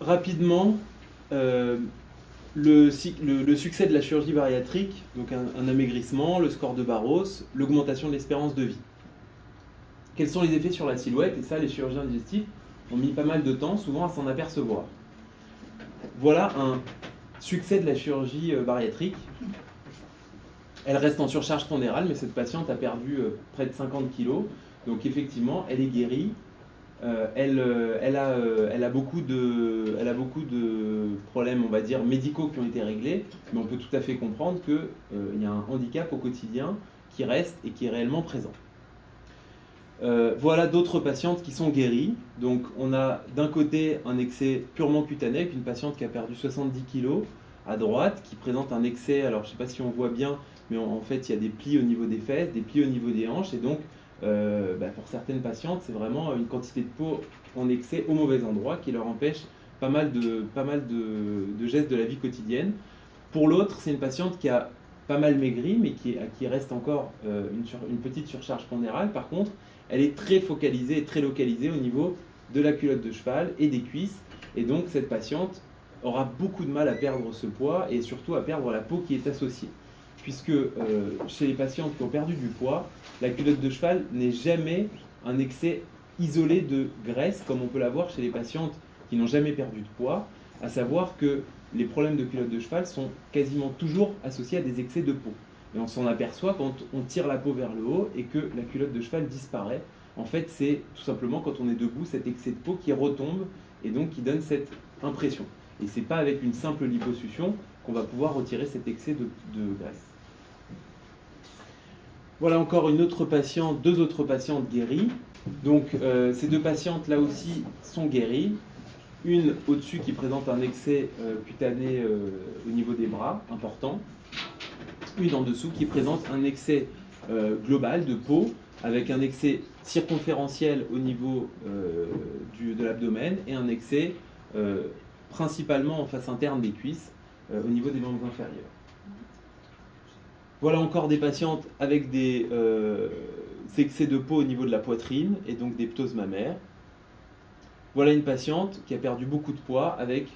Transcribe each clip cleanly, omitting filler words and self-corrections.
rapidement le succès de la chirurgie bariatrique, donc un amaigrissement, le score de Barros, l'augmentation de l'espérance de vie. Quels sont les effets sur la silhouette? Et ça, les chirurgiens digestifs ont mis pas mal de temps, souvent, à s'en apercevoir. Voilà un succès de la chirurgie bariatrique. Elle reste en surcharge pondérale, mais cette patiente a perdu près de 50 kg. Donc effectivement, elle est guérie. Elle a beaucoup de problèmes, on va dire, médicaux qui ont été réglés, mais on peut tout à fait comprendre qu'il y a un handicap au quotidien qui reste et qui est réellement présent. Voilà d'autres patientes qui sont guéries. Donc on a d'un côté un excès purement cutané avec une patiente qui a perdu 70 kg à droite, qui présente un excès, alors je ne sais pas si on voit bien, mais en fait il y a des plis au niveau des fesses, des plis au niveau des hanches, et donc pour certaines patientes c'est vraiment une quantité de peau en excès au mauvais endroit qui leur empêche pas mal de gestes de la vie quotidienne. Pour l'autre, c'est une patiente qui a pas mal maigri, mais qui reste encore une petite surcharge pondérale. Par contre, elle est très focalisée et très localisée au niveau de la culotte de cheval et des cuisses. Et donc, cette patiente aura beaucoup de mal à perdre ce poids et surtout à perdre la peau qui est associée. Puisque chez les patientes qui ont perdu du poids, la culotte de cheval n'est jamais un excès isolé de graisse, comme on peut l'avoir chez les patientes qui n'ont jamais perdu de poids, à savoir que les problèmes de culotte de cheval sont quasiment toujours associés à des excès de peau. Et on s'en aperçoit quand on tire la peau vers le haut et que la culotte de cheval disparaît. En fait, c'est tout simplement quand on est debout, cet excès de peau qui retombe et donc qui donne cette impression. Et ce n'est pas avec une simple liposuction qu'on va pouvoir retirer cet excès de graisse. Voilà encore deux autres patientes guéries. Donc ces deux patientes là aussi sont guéries. Une au-dessus qui présente un excès cutané au niveau des bras important. Une en dessous qui présente un excès global de peau avec un excès circonférentiel au niveau de l'abdomen et un excès principalement en face interne des cuisses au niveau des membres inférieurs. Voilà encore des patientes avec des excès de peau au niveau de la poitrine et donc des ptoses mammaires. Voilà une patiente qui a perdu beaucoup de poids avec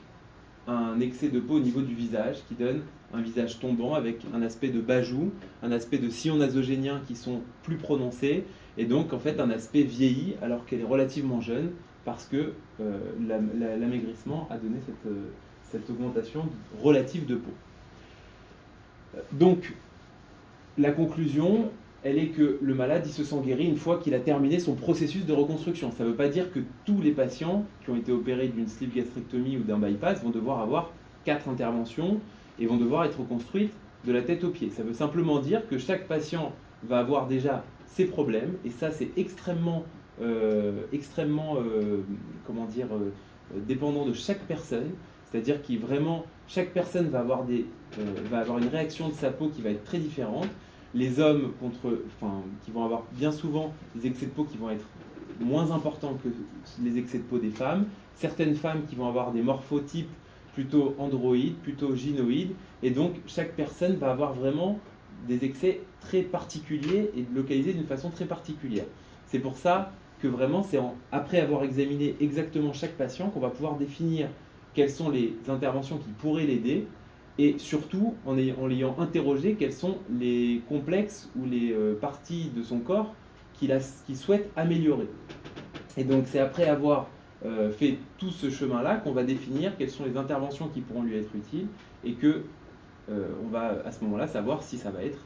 un excès de peau au niveau du visage qui donne un visage tombant avec un aspect de bajou, un aspect de sillons nasogéniens qui sont plus prononcés et donc en fait un aspect vieilli alors qu'elle est relativement jeune parce que l'amaigrissement a donné cette augmentation relative de peau. Donc la conclusion, elle est que le malade, il se sent guéri une fois qu'il a terminé son processus de reconstruction. Ça ne veut pas dire que tous les patients qui ont été opérés d'une sleeve gastrectomie ou d'un bypass vont devoir avoir 4 interventions et vont devoir être reconstruites de la tête aux pieds. Ça veut simplement dire que chaque patient va avoir déjà ses problèmes et ça c'est extrêmement dépendant de chaque personne. C'est-à-dire que vraiment, chaque personne va avoir une réaction de sa peau qui va être très différente. Les hommes qui vont avoir bien souvent des excès de peau qui vont être moins importants que les excès de peau des femmes. Certaines femmes qui vont avoir des morphotypes plutôt androïdes, plutôt gynoïdes. Et donc, chaque personne va avoir vraiment des excès très particuliers et localisés d'une façon très particulière. C'est pour ça que vraiment, c'est après avoir examiné exactement chaque patient qu'on va pouvoir définir quelles sont les interventions qui pourraient l'aider et surtout en l'ayant interrogé quels sont les complexes ou les parties de son corps qu'il souhaite améliorer. Et donc c'est après avoir fait tout ce chemin-là qu'on va définir quelles sont les interventions qui pourront lui être utiles et que on va à ce moment-là savoir si ça va être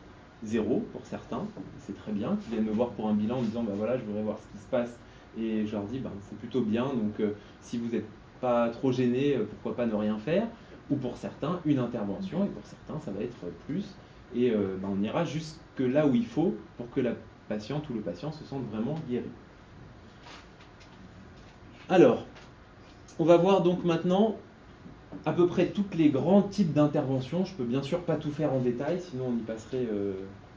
0 pour certains, c'est très bien, qui viennent me voir pour un bilan en me disant voilà je voudrais voir ce qui se passe et je leur dis c'est plutôt bien, donc si vous n'êtes pas trop gêné, pourquoi pas ne rien faire, ou pour certains une intervention et pour certains ça va être plus et on ira jusque là où il faut pour que la patiente ou le patient se sente vraiment guéri. Alors, on va voir donc maintenant à peu près tous les grands types d'interventions. Je peux bien sûr pas tout faire en détail, sinon on y passerait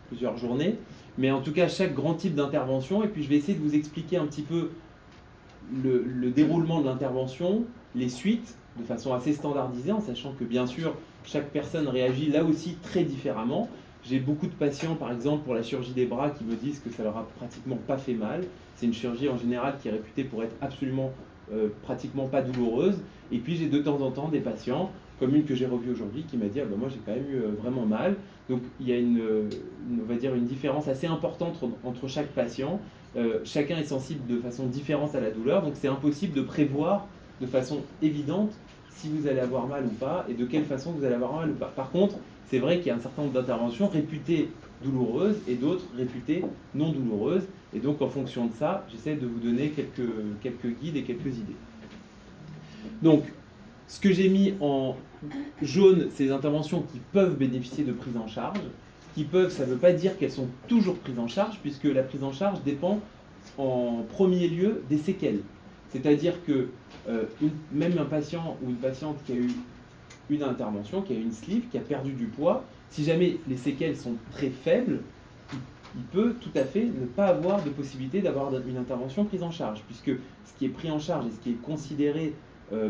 plusieurs journées. Mais en tout cas, chaque grand type d'intervention. Et puis je vais essayer de vous expliquer un petit peu le déroulement de l'intervention, les suites, de façon assez standardisée, en sachant que bien sûr, chaque personne réagit là aussi très différemment. J'ai beaucoup de patients, par exemple, pour la chirurgie des bras, qui me disent que ça leur a pratiquement pas fait mal. C'est une chirurgie en général qui est réputée pour être absolument pratiquement pas douloureuse. Et puis j'ai de temps en temps des patients, comme une que j'ai revue aujourd'hui, qui m'a dit ah ben moi j'ai quand même eu vraiment mal. Donc il y a on va dire une différence assez importante entre chaque patient. Chacun est sensible de façon différente à la douleur, donc c'est impossible de prévoir de façon évidente si vous allez avoir mal ou pas, et de quelle façon vous allez avoir mal ou pas. Par contre, c'est vrai qu'il y a un certain nombre d'interventions réputées douloureuses et d'autres réputées non douloureuses. Et donc, en fonction de ça, j'essaie de vous donner quelques guides et quelques idées. Donc, ce que j'ai mis en jaune, c'est les interventions qui peuvent bénéficier de prise en charge. Qui peuvent, ça ne veut pas dire qu'elles sont toujours prises en charge, puisque la prise en charge dépend en premier lieu des séquelles. C'est-à-dire que même un patient ou une patiente qui a eu une intervention, qui a eu une sleeve, qui a perdu du poids, si jamais les séquelles sont très faibles, il peut tout à fait ne pas avoir de possibilité d'avoir une intervention prise en charge, puisque ce qui est pris en charge et ce qui est considéré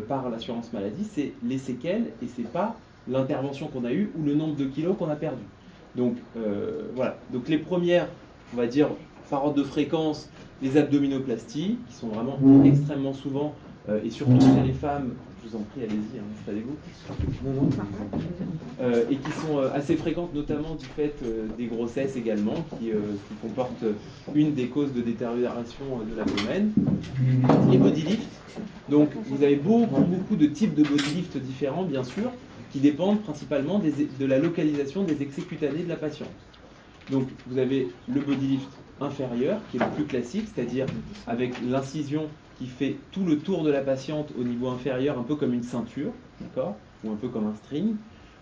par l'assurance maladie, c'est les séquelles et c'est pas l'intervention qu'on a eue ou le nombre de kilos qu'on a perdu. Donc voilà. Donc les premières, on va dire par ordre de fréquence, les abdominoplasties, qui sont vraiment extrêmement souvent, et surtout chez les femmes, je vous en prie, allez-y, installez-vous. Et qui sont assez fréquentes, notamment du fait des grossesses également, qui comportent une des causes de détérioration de l'abdomen. Les bodylifts, donc vous avez beaucoup de types de bodylifts différents, bien sûr, qui dépendent principalement de la localisation des excès cutanés de la patiente. Donc vous avez le bodylift inférieur, qui est le plus classique, c'est-à-dire avec l'incision qui fait tout le tour de la patiente au niveau inférieur, un peu comme une ceinture, d'accord, ou un peu comme un string.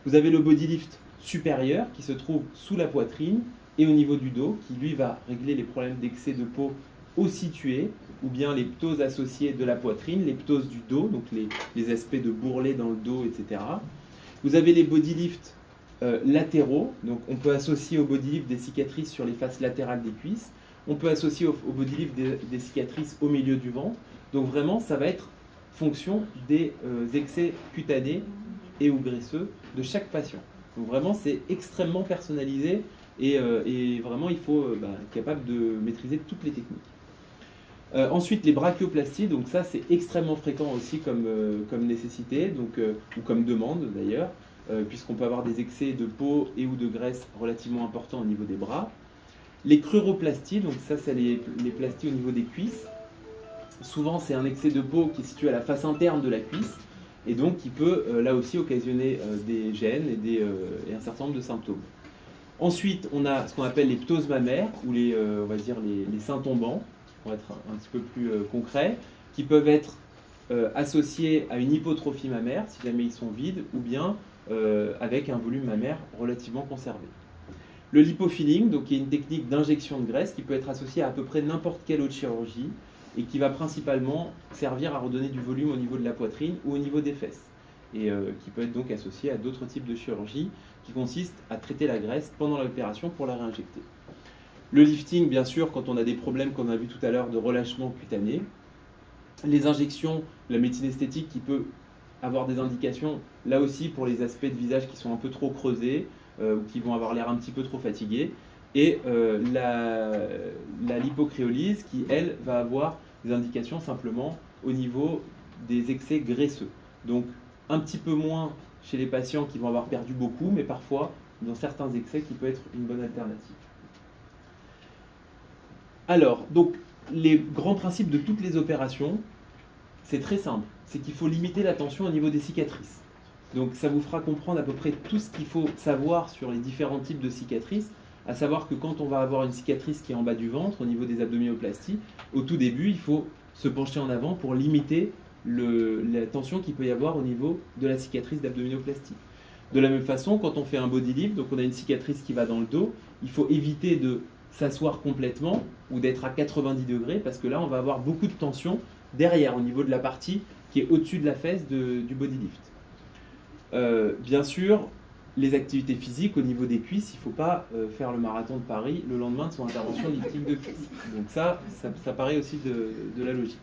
Vous avez le bodylift supérieur, qui se trouve sous la poitrine et au niveau du dos, qui lui va régler les problèmes d'excès de peau au situé, ou bien les ptoses associées de la poitrine, les ptoses du dos, donc les aspects de bourrelet dans le dos, etc. Vous avez les bodylifts latéraux, donc on peut associer au bodylift des cicatrices sur les faces latérales des cuisses, on peut associer au bodylift des cicatrices au milieu du ventre, donc vraiment ça va être fonction des excès cutanés et ou graisseux de chaque patient. Donc vraiment c'est extrêmement personnalisé et vraiment il faut être capable de maîtriser toutes les techniques. Ensuite les brachioplasties, donc ça c'est extrêmement fréquent aussi comme nécessité, donc, ou comme demande d'ailleurs, puisqu'on peut avoir des excès de peau et ou de graisse relativement importants au niveau des bras. Les cruroplasties, donc ça c'est les plasties au niveau des cuisses. Souvent c'est un excès de peau qui est situé à la face interne de la cuisse et donc qui peut là aussi occasionner des gènes et un certain nombre de symptômes. Ensuite on a ce qu'on appelle les ptoses mammaires ou on va dire les seins tombants, pour être un petit peu plus concret, qui peuvent être associés à une hypotrophie mammaire si jamais ils sont vides ou bien avec un volume mammaire relativement conservé. Le lipofilling, donc, qui est une technique d'injection de graisse qui peut être associée à peu près n'importe quelle autre chirurgie et qui va principalement servir à redonner du volume au niveau de la poitrine ou au niveau des fesses et qui peut être donc associé à d'autres types de chirurgie qui consistent à traiter la graisse pendant l'opération pour la réinjecter. Le lifting, bien sûr, quand on a des problèmes qu'on a vu tout à l'heure de relâchement cutané. Les injections, la médecine esthétique qui peut avoir des indications, là aussi pour les aspects de visage qui sont un peu trop creusés ou qui vont avoir l'air un petit peu trop fatigués. Et la lipocryolyse qui, elle, va avoir des indications simplement au niveau des excès graisseux. Donc un petit peu moins chez les patients qui vont avoir perdu beaucoup, mais parfois dans certains excès qui peut être une bonne alternative. Alors, donc, les grands principes de toutes les opérations, c'est très simple. C'est qu'il faut limiter la tension au niveau des cicatrices. Donc, ça vous fera comprendre à peu près tout ce qu'il faut savoir sur les différents types de cicatrices, à savoir que quand on va avoir une cicatrice qui est en bas du ventre, au niveau des abdominoplasties, au tout début, il faut se pencher en avant pour limiter la tension qu'il peut y avoir au niveau de la cicatrice d'abdominoplastie. De la même façon, quand on fait un bodylift, donc on a une cicatrice qui va dans le dos, il faut éviter de s'asseoir complètement ou d'être à 90 degrés parce que là on va avoir beaucoup de tension derrière au niveau de la partie qui est au-dessus de la fesse du bodylift. Bien sûr, les activités physiques au niveau des cuisses, il ne faut pas faire le marathon de Paris le lendemain de son intervention lifting de cuisse. Donc ça paraît aussi de la logique.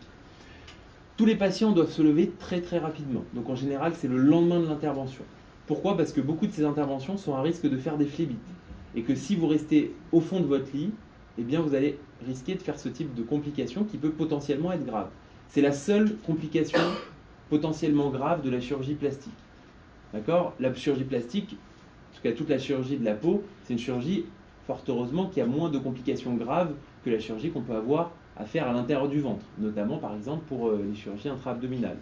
Tous les patients doivent se lever très très rapidement. Donc en général c'est le lendemain de l'intervention. Pourquoi ? Parce que beaucoup de ces interventions sont à risque de faire des phlébites. Et que si vous restez au fond de votre lit, eh bien vous allez risquer de faire ce type de complication qui peut potentiellement être grave. C'est la seule complication potentiellement grave de la chirurgie plastique. D'accord? La chirurgie plastique, en tout cas toute la chirurgie de la peau, c'est une chirurgie, fort heureusement, qui a moins de complications graves que la chirurgie qu'on peut avoir à faire à l'intérieur du ventre, notamment par exemple pour les chirurgies intra-abdominales.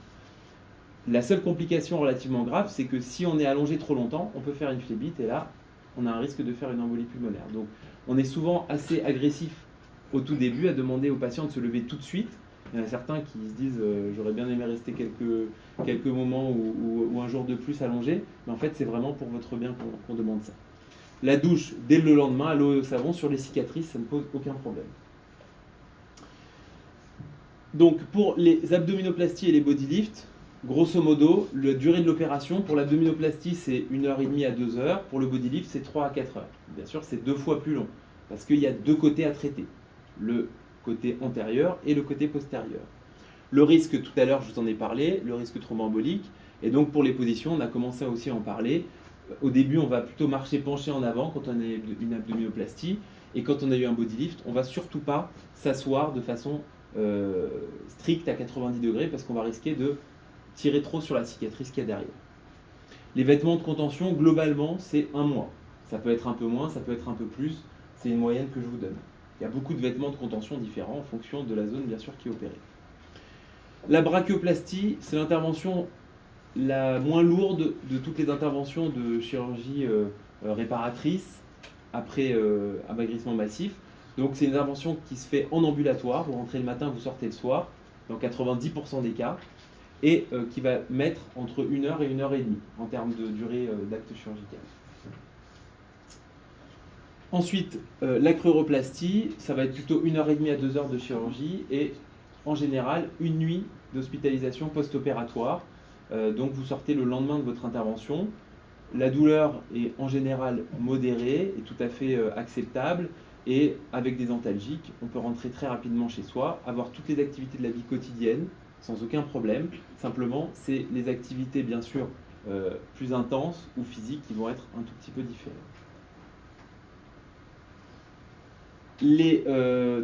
La seule complication relativement grave, c'est que si on est allongé trop longtemps, on peut faire une phlébite et là, on a un risque de faire une embolie pulmonaire. Donc, on est souvent assez agressif au tout début à demander aux patients de se lever tout de suite. Il y en a certains qui se disent j'aurais bien aimé rester quelques moments ou un jour de plus allongé, mais en fait, c'est vraiment pour votre bien qu'on demande ça. La douche dès le lendemain à l'eau et au savon sur les cicatrices, ça ne pose aucun problème. Donc, pour les abdominoplasties et les body lifts, grosso modo, la durée de l'opération, pour l'abdominoplastie, c'est 1h30 à 2 heures. Pour le body lift, c'est 3 à 4 heures. Bien sûr, c'est 2 fois plus long, parce qu'il y a 2 côtés à traiter. Le côté antérieur et le côté postérieur. Le risque, tout à l'heure, je vous en ai parlé, le risque thromboembolique. Et donc, pour les positions, on a commencé aussi à en parler. Au début, on va plutôt marcher penché en avant quand on a une abdominoplastie. Et quand on a eu un body lift, on ne va surtout pas s'asseoir de façon stricte à 90 degrés, parce qu'on va risquer de tirer trop sur la cicatrice qu'il y a derrière. Les vêtements de contention, globalement, c'est 1 mois. Ça peut être un peu moins, ça peut être un peu plus. C'est une moyenne que je vous donne. Il y a beaucoup de vêtements de contention différents en fonction de la zone, bien sûr, qui est opérée. La brachioplastie, c'est l'intervention la moins lourde de toutes les interventions de chirurgie réparatrice après amaigrissement massif. Donc c'est une intervention qui se fait en ambulatoire. Vous rentrez le matin, vous sortez le soir, dans 90% des cas, et qui va mettre entre 1 heure et 1 heure et demie en termes de durée d'acte chirurgical. Ensuite, l'acreuroplastie, ça va être plutôt 1h30 à 2 heures de chirurgie et en général une nuit d'hospitalisation post-opératoire. Donc vous sortez le lendemain de votre intervention. La douleur est en général modérée et tout à fait acceptable. Et avec des antalgiques, on peut rentrer très rapidement chez soi, avoir toutes les activités de la vie quotidienne sans aucun problème. Simplement, c'est les activités bien sûr plus intenses ou physiques qui vont être un tout petit peu différentes.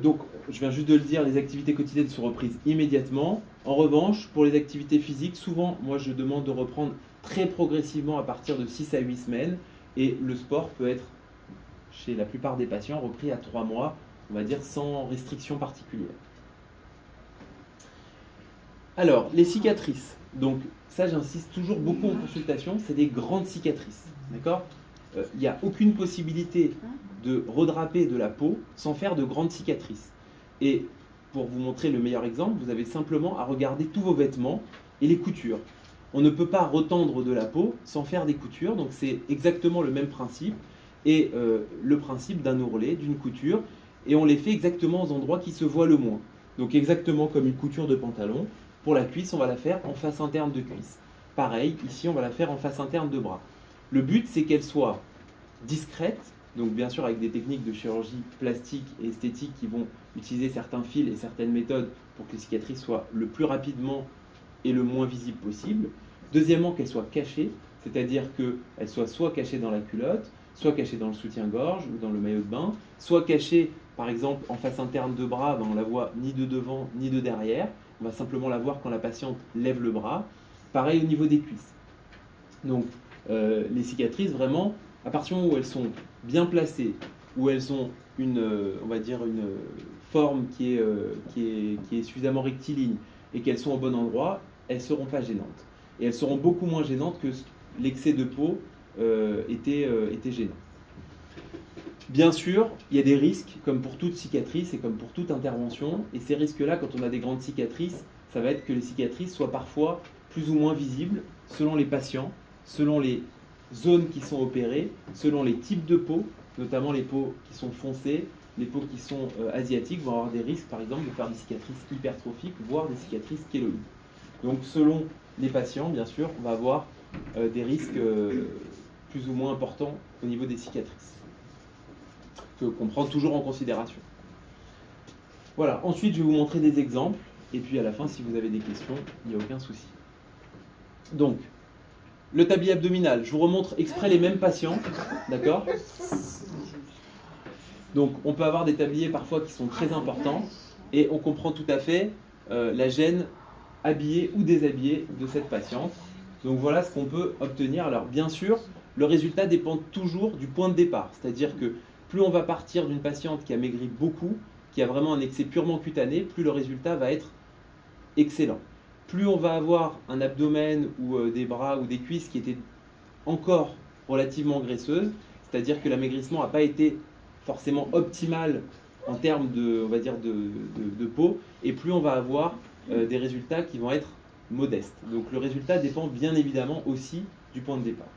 Donc, je viens juste de le dire, les activités quotidiennes sont reprises immédiatement. En revanche, pour les activités physiques, souvent, moi je demande de reprendre très progressivement à partir de 6 à 8 semaines. Et le sport peut être, chez la plupart des patients, repris à 3 mois, on va dire sans restriction particulière. Alors, les cicatrices. Donc, ça j'insiste toujours beaucoup en consultation, c'est des grandes cicatrices. D'accord ? Il n'y a aucune possibilité de redraper de la peau sans faire de grandes cicatrices. Et pour vous montrer le meilleur exemple, vous avez simplement à regarder tous vos vêtements et les coutures. On ne peut pas retendre de la peau sans faire des coutures, donc c'est exactement le même principe, et le principe d'un ourlet, d'une couture, et on les fait exactement aux endroits qui se voient le moins. Donc exactement comme une couture de pantalon, pour la cuisse, on va la faire en face interne de cuisse. Pareil, ici, on va la faire en face interne de bras. Le but, c'est qu'elle soit discrète, donc bien sûr avec des techniques de chirurgie plastique et esthétique qui vont utiliser certains fils et certaines méthodes pour que les cicatrices soient le plus rapidement et le moins visibles possible. Deuxièmement, qu'elle soit cachée, c'est-à-dire qu'elle soit cachée dans la culotte, soit cachée dans le soutien-gorge ou dans le maillot de bain, soit cachée par exemple en face interne de bras, on ne la voit ni de devant ni de derrière, on va simplement la voir quand la patiente lève le bras. Pareil au niveau des cuisses. Donc les cicatrices, vraiment, à partir du moment où elles sont bien placées, où elles ont on va dire une forme qui est suffisamment rectiligne et qu'elles sont au bon endroit, elles ne seront pas gênantes. Et elles seront beaucoup moins gênantes que l'excès de peau était gênant. Bien sûr, il y a des risques, comme pour toute cicatrice et comme pour toute intervention, et ces risques-là, quand on a des grandes cicatrices, ça va être que les cicatrices soient parfois plus ou moins visibles selon les patients, selon les zones qui sont opérées, selon les types de peau, notamment les peaux qui sont foncées, les peaux qui sont asiatiques vont avoir des risques, par exemple, de faire des cicatrices hypertrophiques, voire des cicatrices kéloïdes. Donc, selon les patients, bien sûr, on va avoir des risques plus ou moins importants au niveau des cicatrices, qu'on prend toujours en considération. Voilà, ensuite, je vais vous montrer des exemples, et puis à la fin, si vous avez des questions, il n'y a aucun souci. Donc, le tablier abdominal, je vous remontre exprès les mêmes patients, d'accord ? Donc, on peut avoir des tabliers parfois qui sont très importants, et on comprend tout à fait la gêne habillée ou déshabillée de cette patiente. Donc voilà ce qu'on peut obtenir. Alors bien sûr, le résultat dépend toujours du point de départ, c'est-à-dire que plus on va partir d'une patiente qui a maigri beaucoup, qui a vraiment un excès purement cutané, plus le résultat va être excellent. Plus on va avoir un abdomen ou des bras ou des cuisses qui étaient encore relativement graisseuses, c'est-à-dire que l'amaigrissement n'a pas été forcément optimal en termes de, on va dire de peau, et plus on va avoir des résultats qui vont être modestes. Donc le résultat dépend bien évidemment aussi du point de départ.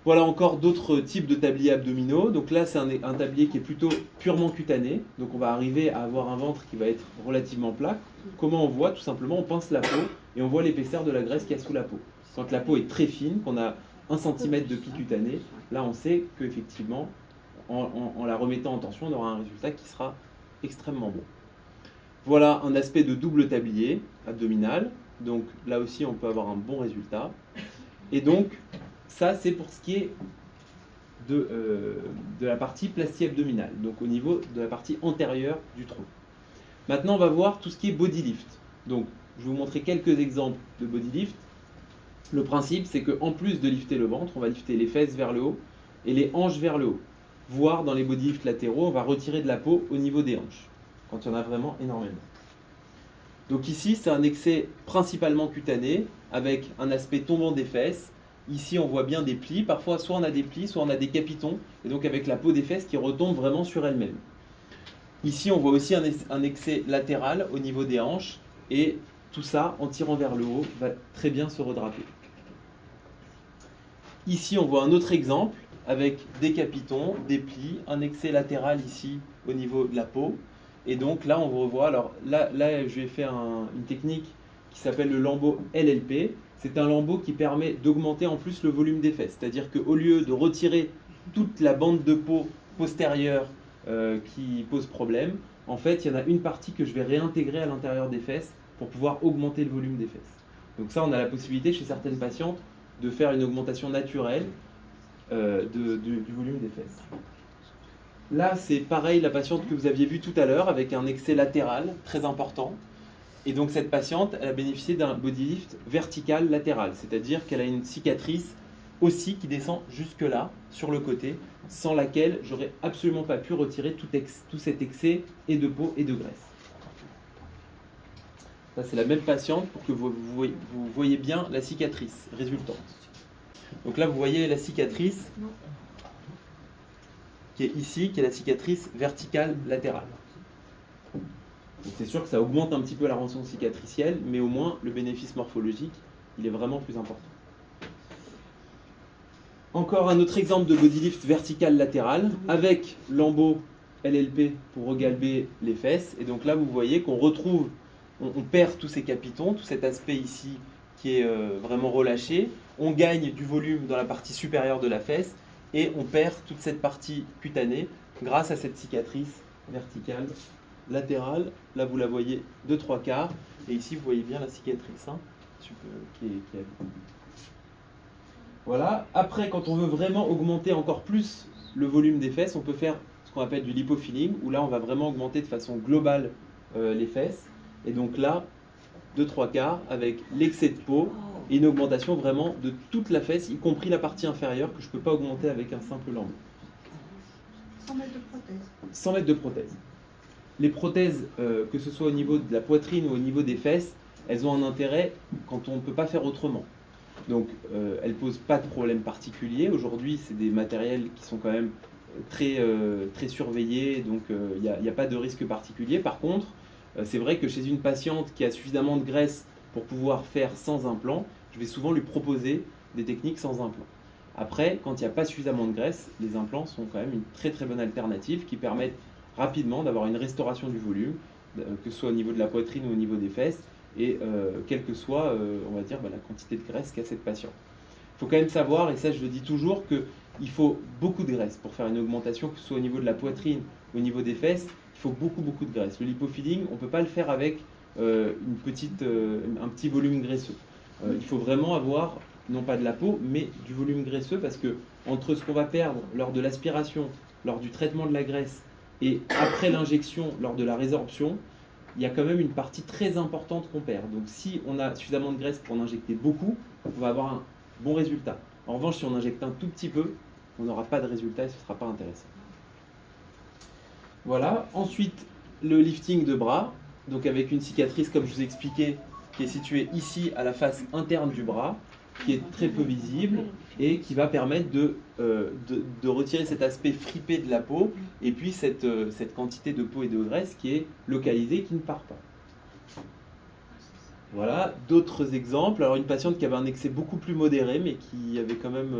Voilà encore d'autres types de tabliers abdominaux. Donc là, c'est un tablier qui est plutôt purement cutané. Donc on va arriver à avoir un ventre qui va être relativement plat. Comment on voit? Tout simplement, on pince la peau et on voit l'épaisseur de la graisse qu'il y a sous la peau. Quand la peau est très fine, qu'on a 1 cm de pli cutané, là on sait qu'effectivement, en la remettant en tension, on aura un résultat qui sera extrêmement bon. Voilà un aspect de double tablier abdominal. Donc là aussi, on peut avoir un bon résultat. Et donc, ça, c'est pour ce qui est de la partie plastie abdominale, donc au niveau de la partie antérieure du tronc. Maintenant, on va voir tout ce qui est body lift. Donc, je vais vous montrer quelques exemples de body lift. Le principe, c'est qu'en plus de lifter le ventre, on va lifter les fesses vers le haut et les hanches vers le haut. Voire dans les body lifts latéraux, on va retirer de la peau au niveau des hanches, quand il y en a vraiment énormément. Donc ici, c'est un excès principalement cutané, avec un aspect tombant des fesses. Ici, on voit bien des plis. Parfois, soit on a des plis, soit on a des capitons, et donc avec la peau des fesses qui retombe vraiment sur elle-même. Ici, on voit aussi un excès latéral au niveau des hanches, et tout ça, en tirant vers le haut, va très bien se redraper. Ici, on voit un autre exemple, avec des capitons, des plis, un excès latéral ici au niveau de la peau. Et donc là, on revoit, alors là je vais faire une technique qui s'appelle le lambeau LLP. C'est un lambeau qui permet d'augmenter en plus le volume des fesses. C'est-à-dire qu'au lieu de retirer toute la bande de peau postérieure qui pose problème, en fait, il y en a une partie que je vais réintégrer à l'intérieur des fesses pour pouvoir augmenter le volume des fesses. Donc ça, on a la possibilité chez certaines patientes de faire une augmentation naturelle du volume des fesses. Là, c'est pareil, la patiente que vous aviez vue tout à l'heure, avec un excès latéral très important. Et donc cette patiente, elle a bénéficié d'un body lift vertical latéral, c'est-à-dire qu'elle a une cicatrice aussi qui descend jusque là, sur le côté, sans laquelle j'aurais absolument pas pu retirer tout cet excès et de peau et de graisse. Ça, c'est la même patiente pour que vous voyez bien la cicatrice résultante. Donc là, vous voyez la cicatrice qui est ici, qui est la cicatrice verticale latérale. Donc c'est sûr que ça augmente un petit peu la rançon cicatricielle, mais au moins le bénéfice morphologique, il est vraiment plus important. Encore un autre exemple de body lift vertical latéral, avec lambeau LLP pour regalber les fesses. Et donc là, vous voyez qu'on retrouve, on perd tous ces capitons, tout cet aspect ici qui est vraiment relâché. On gagne du volume dans la partie supérieure de la fesse et on perd toute cette partie cutanée grâce à cette cicatrice verticale latérale. Là, vous la voyez de 3/4. Et ici, vous voyez bien la cicatrice qui est. Voilà. Après, quand on veut vraiment augmenter encore plus le volume des fesses, on peut faire ce qu'on appelle du lipofilling, où là, on va vraiment augmenter de façon globale les fesses. Et donc là, de 3/4 avec l'excès de peau et une augmentation vraiment de toute la fesse, y compris la partie inférieure, que je ne peux pas augmenter avec un simple lambeau. 100 mètres de prothèse. 100 mètres de prothèse. Les prothèses, que ce soit au niveau de la poitrine ou au niveau des fesses, elles ont un intérêt quand on ne peut pas faire autrement. Donc, elles ne posent pas de problème particulier. Aujourd'hui, c'est des matériels qui sont quand même très surveillés, donc il n'y a pas de risque particulier. Par contre, c'est vrai que chez une patiente qui a suffisamment de graisse pour pouvoir faire sans implant, je vais souvent lui proposer des techniques sans implant. Après, quand il n'y a pas suffisamment de graisse, les implants sont quand même une très très bonne alternative qui permettent rapidement d'avoir une restauration du volume, que ce soit au niveau de la poitrine ou au niveau des fesses, et quelle que soit, on va dire, la quantité de graisse qu'a cette patiente. Il faut quand même savoir, et ça je le dis toujours, qu'il faut beaucoup de graisse pour faire une augmentation, que ce soit au niveau de la poitrine ou au niveau des fesses. Il faut beaucoup de graisse. Le lipofilling, on ne peut pas le faire avec un petit volume graisseux. Il faut vraiment avoir, non pas de la peau, mais du volume graisseux, parce que entre ce qu'on va perdre lors de l'aspiration, lors du traitement de la graisse, et après l'injection, lors de la résorption, il y a quand même une partie très importante qu'on perd. Donc si on a suffisamment de graisse pour en injecter beaucoup, on va avoir un bon résultat. En revanche, si on injecte un tout petit peu, on n'aura pas de résultat et ce ne sera pas intéressant. Voilà. Ensuite, le lifting de bras, donc avec une cicatrice, comme je vous ai expliqué, qui est située ici à la face interne du bras, qui est très peu visible et qui va permettre de retirer cet aspect fripé de la peau et puis cette quantité de peau et de graisse qui est localisée, qui ne part pas. Voilà, d'autres exemples. Alors une patiente qui avait un excès beaucoup plus modéré mais qui avait quand même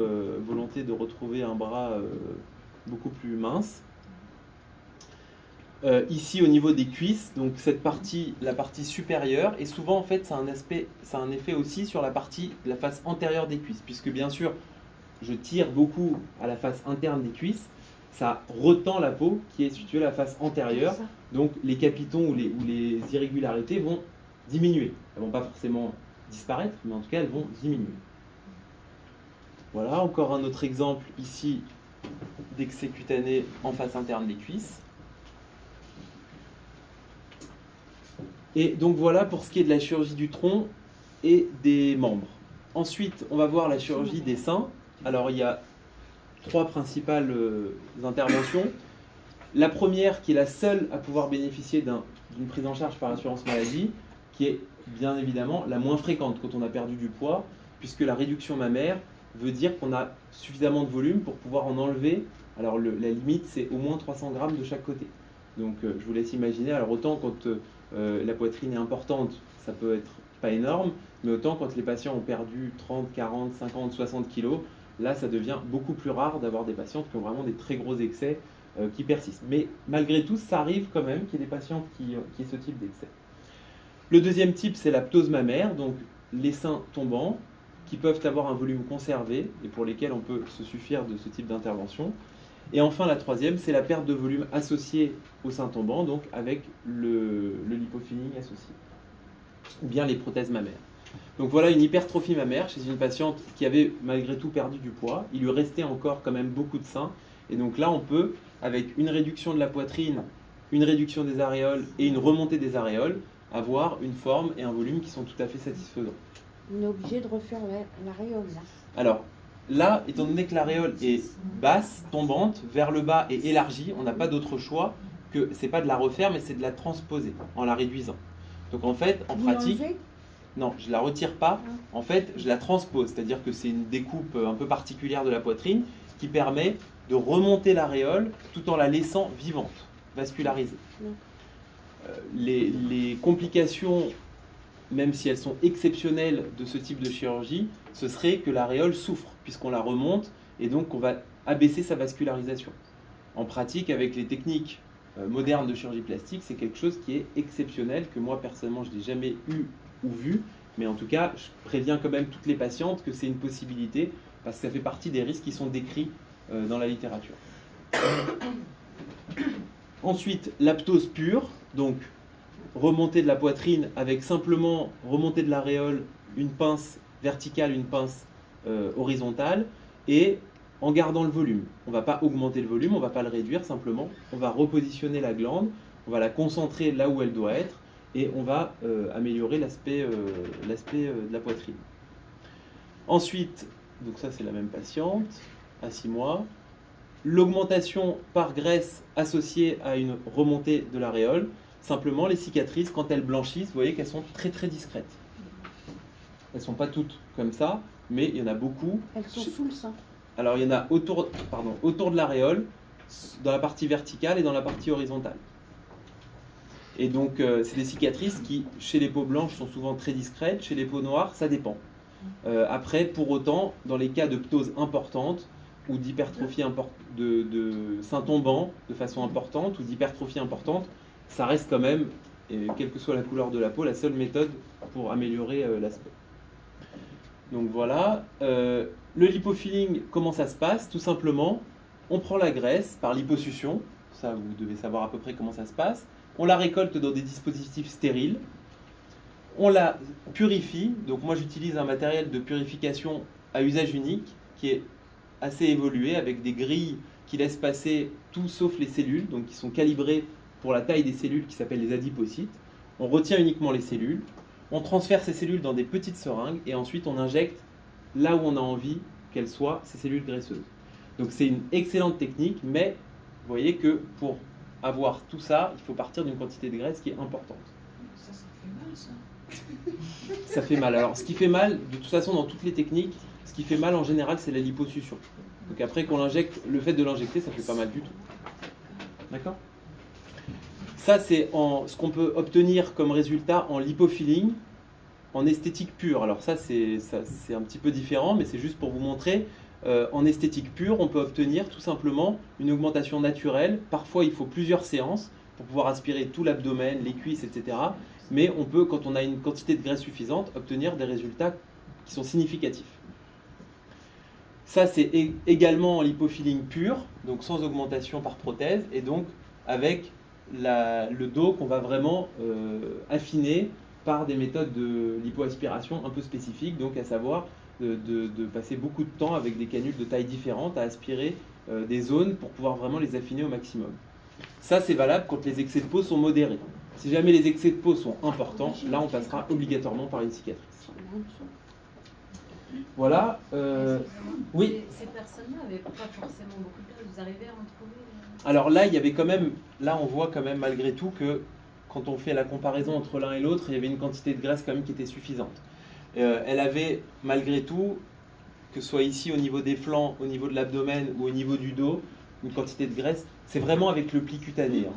volonté de retrouver un bras beaucoup plus mince. Ici au niveau des cuisses, donc cette partie, la partie supérieure, et souvent en fait ça a un effet aussi sur la face antérieure des cuisses, puisque bien sûr je tire beaucoup à la face interne des cuisses, ça retend la peau qui est située à la face antérieure, donc les capitons ou les irrégularités vont diminuer. Elles ne vont pas forcément disparaître, mais en tout cas elles vont diminuer. Voilà, encore un autre exemple ici d'excès cutané en face interne des cuisses. Et donc voilà pour ce qui est de la chirurgie du tronc et des membres. Ensuite, on va voir la chirurgie des seins. Alors il y a 3 principales interventions. La première, qui est la seule à pouvoir bénéficier d'une prise en charge par l'assurance maladie, qui est bien évidemment la moins fréquente quand on a perdu du poids, puisque la réduction mammaire veut dire qu'on a suffisamment de volume pour pouvoir en enlever. Alors la limite, c'est au moins 300 grammes de chaque côté. Donc je vous laisse imaginer. Alors autant quand la poitrine est importante, ça peut être pas énorme, mais autant quand les patients ont perdu 30, 40, 50, 60 kilos, là ça devient beaucoup plus rare d'avoir des patientes qui ont vraiment des très gros excès qui persistent. Mais malgré tout, ça arrive quand même qu'il y ait des patientes qui aient ce type d'excès. Le deuxième type, c'est la ptose mammaire, donc les seins tombants, qui peuvent avoir un volume conservé et pour lesquels on peut se suffire de ce type d'intervention. Et enfin, la troisième, c'est la perte de volume associée au sein tombant, donc avec le lipofilling associé, ou bien les prothèses mammaires. Donc voilà une hypertrophie mammaire chez une patiente qui avait malgré tout perdu du poids. Il lui restait encore quand même beaucoup de seins. Et donc là, on peut, avec une réduction de la poitrine, une réduction des aréoles et une remontée des aréoles, avoir une forme et un volume qui sont tout à fait satisfaisants. On est obligé de refaire l'aréole là. Alors, là, étant donné que l'aréole est basse, tombante, vers le bas et élargie, on n'a pas d'autre choix que, c'est pas de la refaire, mais c'est de la transposer en la réduisant. Donc en fait, en pratique, non, je ne la retire pas, en fait, je la transpose, c'est-à-dire que c'est une découpe un peu particulière de la poitrine qui permet de remonter l'aréole tout en la laissant vivante, vascularisée. Les complications, même si elles sont exceptionnelles de ce type de chirurgie, ce serait que l'aréole souffre, puisqu'on la remonte, et donc on va abaisser sa vascularisation. En pratique, avec les techniques modernes de chirurgie plastique, c'est quelque chose qui est exceptionnel, que moi personnellement je n'ai jamais eu ou vu, mais en tout cas, je préviens quand même toutes les patientes que c'est une possibilité, parce que ça fait partie des risques qui sont décrits dans la littérature. Ensuite, la ptose pure, donc remontée de la poitrine avec simplement remontée de l'aréole, une pince verticale, une pince horizontale, et en gardant le volume. On ne va pas augmenter le volume, on ne va pas le réduire, simplement on va repositionner la glande, on va la concentrer là où elle doit être, et on va améliorer l'aspect de la poitrine. Ensuite, donc ça c'est la même patiente, à 6 mois, l'augmentation par graisse associée à une remontée de l'aréole. Simplement, les cicatrices, quand elles blanchissent, vous voyez qu'elles sont très très discrètes. Elles ne sont pas toutes comme ça, mais il y en a beaucoup. Elles sont sous le sein. Alors il y en a autour de l'aréole, dans la partie verticale et dans la partie horizontale. Et donc c'est des cicatrices qui, chez les peaux blanches, sont souvent très discrètes, chez les peaux noires, ça dépend. Après, pour autant, dans les cas de ptose importante, ou d'hypertrophie de sein tombant de façon importante, ou d'hypertrophie importante, ça reste quand même, quelle que soit la couleur de la peau, la seule méthode pour améliorer l'aspect. Donc voilà. Le lipofilling, comment ça se passe? Tout simplement, on prend la graisse par liposuction, ça vous devez savoir à peu près comment ça se passe, on la récolte dans des dispositifs stériles, on la purifie, donc moi j'utilise un matériel de purification à usage unique qui est assez évolué avec des grilles qui laissent passer tout sauf les cellules, donc qui sont calibrées pour la taille des cellules qui s'appellent les adipocytes. on retient uniquement les cellules, on transfère ces cellules dans des petites seringues et ensuite on injecte là où on a envie qu'elles soient ces cellules graisseuses. Donc c'est une excellente technique, mais vous voyez que pour avoir tout ça, il faut partir d'une quantité de graisse qui est importante. Ça fait mal, ça. Ça fait mal. Alors ce qui fait mal, de toute façon dans toutes les techniques, ce qui fait mal en général c'est la liposuction. Donc après qu'on l'injecte, le fait de l'injecter, ça fait pas mal du tout. D'accord ? Ça c'est ce qu'on peut obtenir comme résultat en lipofilling, en esthétique pure. Alors ça c'est un petit peu différent, mais c'est juste pour vous montrer. En esthétique pure, on peut obtenir tout simplement une augmentation naturelle. Parfois il faut plusieurs séances pour pouvoir aspirer tout l'abdomen, les cuisses, etc. Mais on peut, quand on a une quantité de graisse suffisante, obtenir des résultats qui sont significatifs. Ça, c'est également en lipofilling pur, donc sans augmentation par prothèse, et donc avec le dos qu'on va vraiment affiner par des méthodes de lipoaspiration un peu spécifiques, donc à savoir de passer beaucoup de temps avec des canules de tailles différentes à aspirer des zones pour pouvoir vraiment les affiner au maximum. Ça, c'est valable quand les excès de peau sont modérés. Si jamais les excès de peau sont importants, là on passera obligatoirement par une cicatrice. Voilà. Oui. Ces personnes-là n'avaient pas forcément beaucoup de graisse. Vous arrivez à en trouver Alors là, il y avait quand même, là on voit quand même malgré tout que quand on fait la comparaison entre l'un et l'autre, il y avait une quantité de graisse quand même qui était suffisante. Elle avait malgré tout, que ce soit ici au niveau des flancs, au niveau de l'abdomen ou au niveau du dos, une quantité de graisse. C'est vraiment avec le pli cutané. Hein.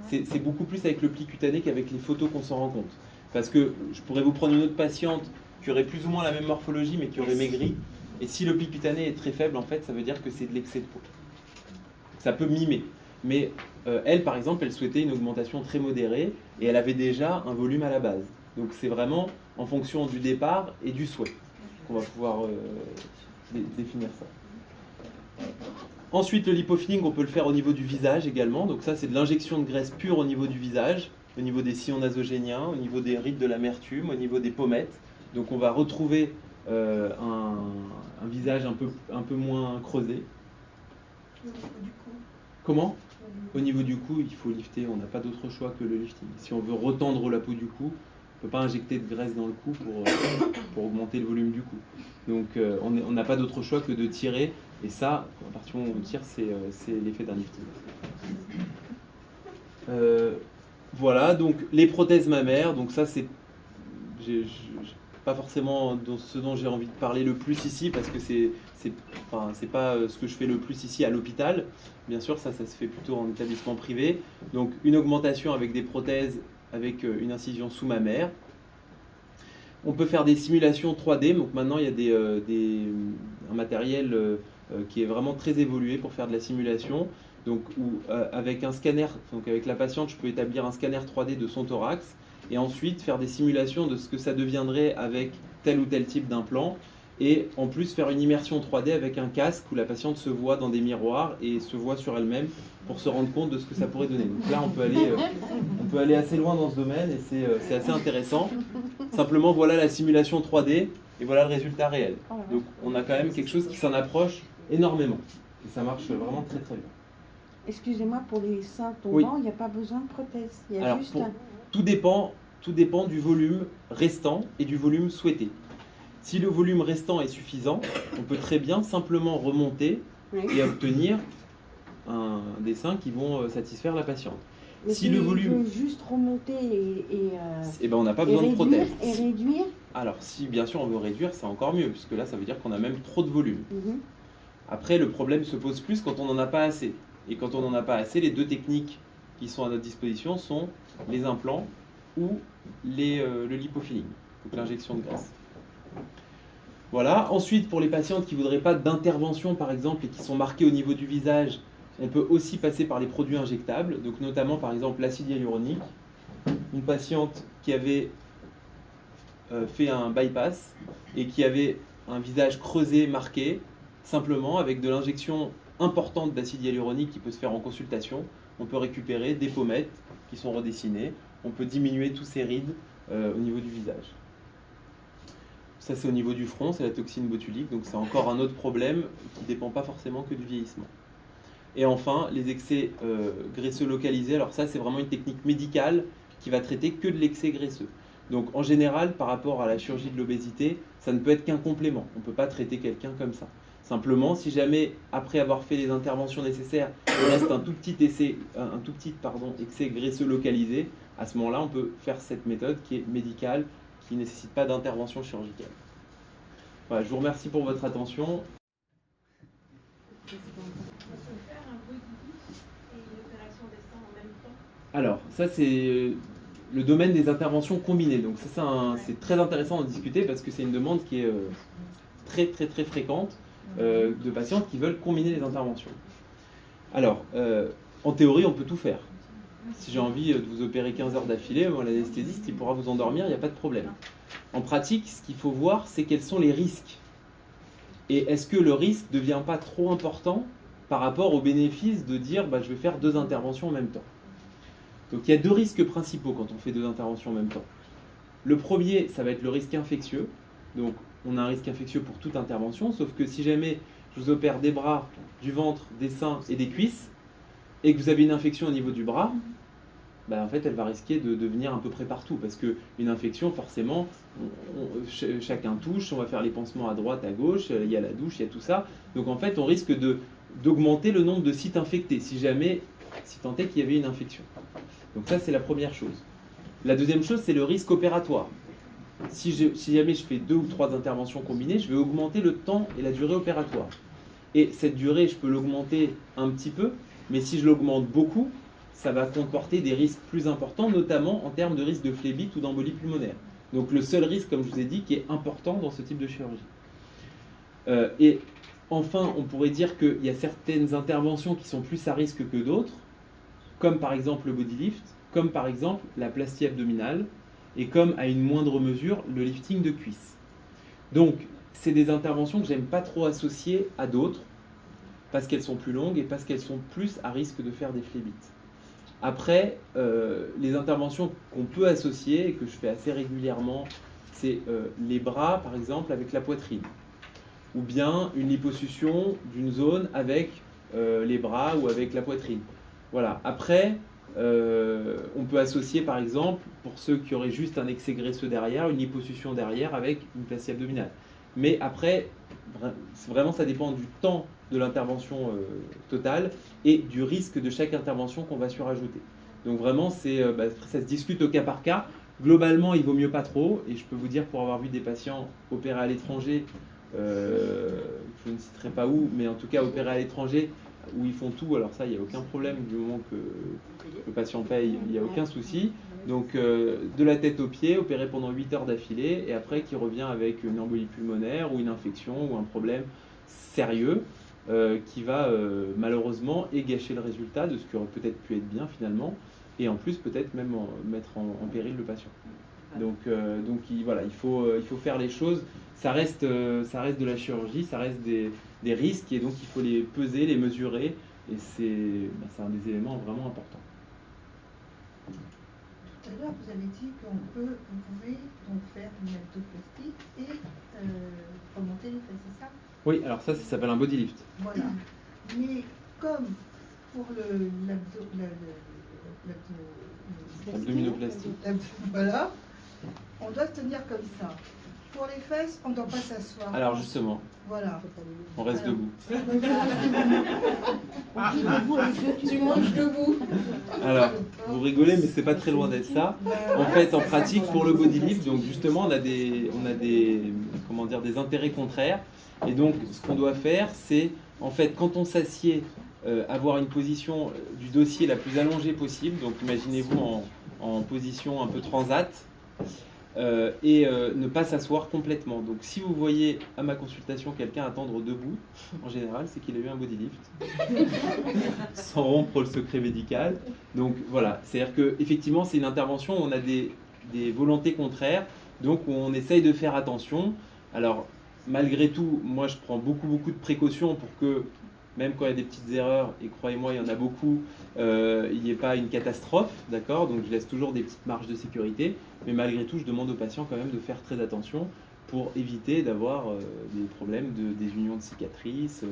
C'est beaucoup plus avec le pli cutané qu'avec les photos qu'on s'en rend compte. Parce que je pourrais vous prendre une autre patiente qui aurait plus ou moins la même morphologie mais qui aurait maigri. Et si le pli cutané est très faible, en fait, ça veut dire que c'est de l'excès de peau. Ça peut mimer. Mais elle, par exemple, elle souhaitait une augmentation très modérée et elle avait déjà un volume à la base. Donc c'est vraiment en fonction du départ et du souhait qu'on va pouvoir définir ça. Ensuite, le lipofilling, on peut le faire au niveau du visage également. Donc ça, c'est de l'injection de graisse pure au niveau du visage, au niveau des sillons nasogéniens, au niveau des rides de l'amertume, au niveau des pommettes. Donc on va retrouver un visage un peu moins creusé. Au niveau du cou. Comment ? Au niveau du cou, il faut lifter. On n'a pas d'autre choix que le lifting. Si on veut retendre la peau du cou, on ne peut pas injecter de graisse dans le cou pour augmenter le volume du cou. Donc on n'a pas d'autre choix que de tirer. Et ça, à partir du moment où on tire, c'est l'effet d'un lifting. Voilà, donc les prothèses mammaires. Donc ça, c'est pas forcément ce dont j'ai envie de parler le plus ici, parce que c'est pas ce que je fais le plus ici à l'hôpital. Bien sûr, ça se fait plutôt en établissement privé. Donc une augmentation avec des prothèses, avec une incision sous-mammaire. On peut faire des simulations 3D. Donc maintenant, il y a un matériel qui est vraiment très évolué pour faire de la simulation. Donc avec un scanner, donc avec la patiente, je peux établir un scanner 3D de son thorax et ensuite faire des simulations de ce que ça deviendrait avec tel ou tel type d'implant. Et en plus faire une immersion 3D avec un casque où la patiente se voit dans des miroirs et se voit sur elle-même pour se rendre compte de ce que ça pourrait donner. Donc là, on peut aller assez loin dans ce domaine et c'est assez intéressant. Simplement, voilà la simulation 3D et voilà le résultat réel. Donc on a quand même quelque chose qui s'en approche énormément. Et ça marche vraiment très très bien. Excusez-moi, pour les seins tombants, Oui. il n'y a pas besoin de prothèse. Il y a Alors, juste tout dépend du volume restant et du volume souhaité. Si le volume restant est suffisant, on peut très bien simplement remonter et obtenir des seins qui vont satisfaire la patiente. Mais Si le volume... veut juste remonter Eh ben, on n'a pas besoin de réduire, prothèse. et réduire. Alors, si bien sûr on veut réduire, c'est encore mieux, puisque là, ça veut dire qu'on a même trop de volume. Mhm. Après, le problème se pose plus quand on n'en a pas assez. Et quand on n'en a pas assez, les deux techniques qui sont à notre disposition sont les implants ou le lipofilling, donc l'injection de graisse. Voilà. Ensuite, pour les patientes qui ne voudraient pas d'intervention, par exemple, et qui sont marquées au niveau du visage, on peut aussi passer par les produits injectables, donc notamment, par exemple, l'acide hyaluronique. Une patiente qui avait fait un bypass et qui avait un visage creusé, marqué, simplement, avec de l'injection importante d'acide hyaluronique qui peut se faire en consultation, on peut récupérer des pommettes qui sont redessinées, on peut diminuer tous ces rides au niveau du visage. Ça, c'est au niveau du front, c'est la toxine botulique, donc c'est encore un autre problème qui ne dépend pas forcément que du vieillissement. Et enfin, les excès graisseux localisés, alors ça, c'est vraiment une technique médicale qui va traiter que de l'excès graisseux. Donc en général, par rapport à la chirurgie de l'obésité, ça ne peut être qu'un complément. On ne peut pas traiter quelqu'un comme ça. Simplement, si jamais, après avoir fait les interventions nécessaires, il reste un tout petit excès graisseux localisé, à ce moment-là, on peut faire cette méthode qui est médicale, qui ne nécessite pas d'intervention chirurgicale. Voilà, je vous remercie pour votre attention. Alors, ça c'est le domaine des interventions combinées. Donc ça, c'est très intéressant d'en discuter parce que c'est une demande qui est très fréquente de patientes qui veulent combiner les interventions. Alors, en théorie, on peut tout faire. Si j'ai envie de vous opérer 15 heures d'affilée, l'anesthésiste il pourra vous endormir, il n'y a pas de problème. En pratique, ce qu'il faut voir, c'est quels sont les risques. Et est-ce que le risque ne devient pas trop important par rapport au bénéfice de dire je vais faire 2 interventions en même temps. Donc il y a 2 risques principaux quand on fait 2 interventions en même temps. Le premier, ça va être le risque infectieux. Donc on a un risque infectieux pour toute intervention, sauf que si jamais je vous opère des bras, du ventre, des seins et des cuisses, et que vous avez une infection au niveau du bras, en fait elle va risquer de venir à peu près partout, parce qu'une infection, forcément, chacun touche, on va faire les pansements à droite, à gauche, il y a la douche, il y a tout ça. Donc en fait on risque d'augmenter le nombre de sites infectés, si tant est qu'il y avait une infection. Donc ça c'est la première chose. La deuxième chose, c'est le risque opératoire. Si jamais je fais 2 ou 3 interventions combinées, je vais augmenter le temps et la durée opératoire. Et cette durée, je peux l'augmenter un petit peu, mais si je l'augmente beaucoup, ça va comporter des risques plus importants, notamment en termes de risque de phlébite ou d'embolie pulmonaire. Donc le seul risque, comme je vous ai dit, qui est important dans ce type de chirurgie. Et enfin, on pourrait dire qu'il y a certaines interventions qui sont plus à risque que d'autres, comme par exemple le body lift, comme par exemple la plastie abdominale, et comme à une moindre mesure le lifting de cuisse. Donc c'est des interventions que j'aime pas trop associer à d'autres, parce qu'elles sont plus longues et parce qu'elles sont plus à risque de faire des phlébites. Après, les interventions qu'on peut associer et que je fais assez régulièrement, c'est les bras par exemple avec la poitrine, ou bien une liposuction d'une zone avec les bras ou avec la poitrine. Voilà. Après, on peut associer par exemple, pour ceux qui auraient juste un excès graisseux derrière, une liposuction derrière avec une plastie abdominale. Mais après, vraiment ça dépend du temps de l'intervention totale et du risque de chaque intervention qu'on va surajouter. Donc vraiment, ça se discute au cas par cas. Globalement, il vaut mieux pas trop, et je peux vous dire, pour avoir vu des patients opérés à l'étranger, je ne citerai pas où, mais en tout cas opérés à l'étranger, où ils font tout, alors ça, il n'y a aucun problème du moment que le patient paye, il n'y a aucun souci. Donc de la tête aux pieds, opéré pendant 8 heures d'affilée, et après qui revient avec une embolie pulmonaire ou une infection ou un problème sérieux qui va malheureusement gâcher le résultat de ce qui aurait peut-être pu être bien finalement, et en plus peut-être même mettre en péril le patient. Donc voilà, il faut faire les choses. Ça reste de la chirurgie, ça reste des risques, et donc il faut les peser, les mesurer, et c'est un des éléments vraiment importants. Tout à l'heure, vous avez dit vous pouvez donc faire une abdoplastie et remonter les fesses, c'est ça? Oui, alors ça s'appelle un body lift. Voilà. Mais comme pour L'abdominoplastie. Voilà, on doit se tenir comme ça. Pour les fesses, on ne doit pas s'asseoir. Alors justement, voilà. On reste debout. Tu manges debout. Alors, vous rigolez, mais c'est pas très loin d'être ça. En fait, en pratique, pour le body lift, donc justement, on a des intérêts contraires. Et donc, ce qu'on doit faire, c'est, en fait, quand on s'assied, avoir une position du dossier la plus allongée possible. Donc, imaginez-vous en position un peu transat. Et ne pas s'asseoir complètement. Donc si vous voyez à ma consultation quelqu'un attendre debout, en général c'est qu'il a eu un body lift, sans rompre le secret médical. Donc voilà, c'est-à-dire qu'effectivement c'est une intervention où on a des volontés contraires, donc où on essaye de faire attention. Alors malgré tout, moi je prends beaucoup de précautions pour que, même quand il y a des petites erreurs, et croyez-moi il y en a beaucoup, il n'y ait pas une catastrophe, d'accord? Donc je laisse toujours des petites marges de sécurité, mais malgré tout je demande aux patients quand même de faire très attention pour éviter d'avoir des problèmes des unions de cicatrices,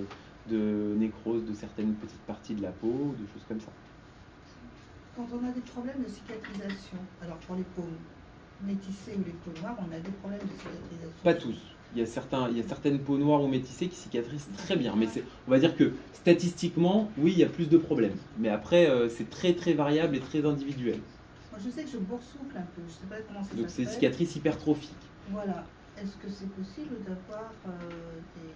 de nécrose de certaines petites parties de la peau, de choses comme ça. Quand on a des problèmes de cicatrisation, alors pour les peaux métissées ou les peaux noires, on a des problèmes de cicatrisation. Pas tous. Il y a certaines peaux noires ou métissées qui cicatrisent très bien. Mais on va dire que statistiquement, oui, il y a plus de problèmes. Mais après, c'est très très variable et très individuel. Moi, je sais que je boursoufle un peu. Je ne sais pas comment ça Donc c'est des s'appelle. cicatrices hypertrophiques. Voilà. Est-ce que c'est possible d'avoir des...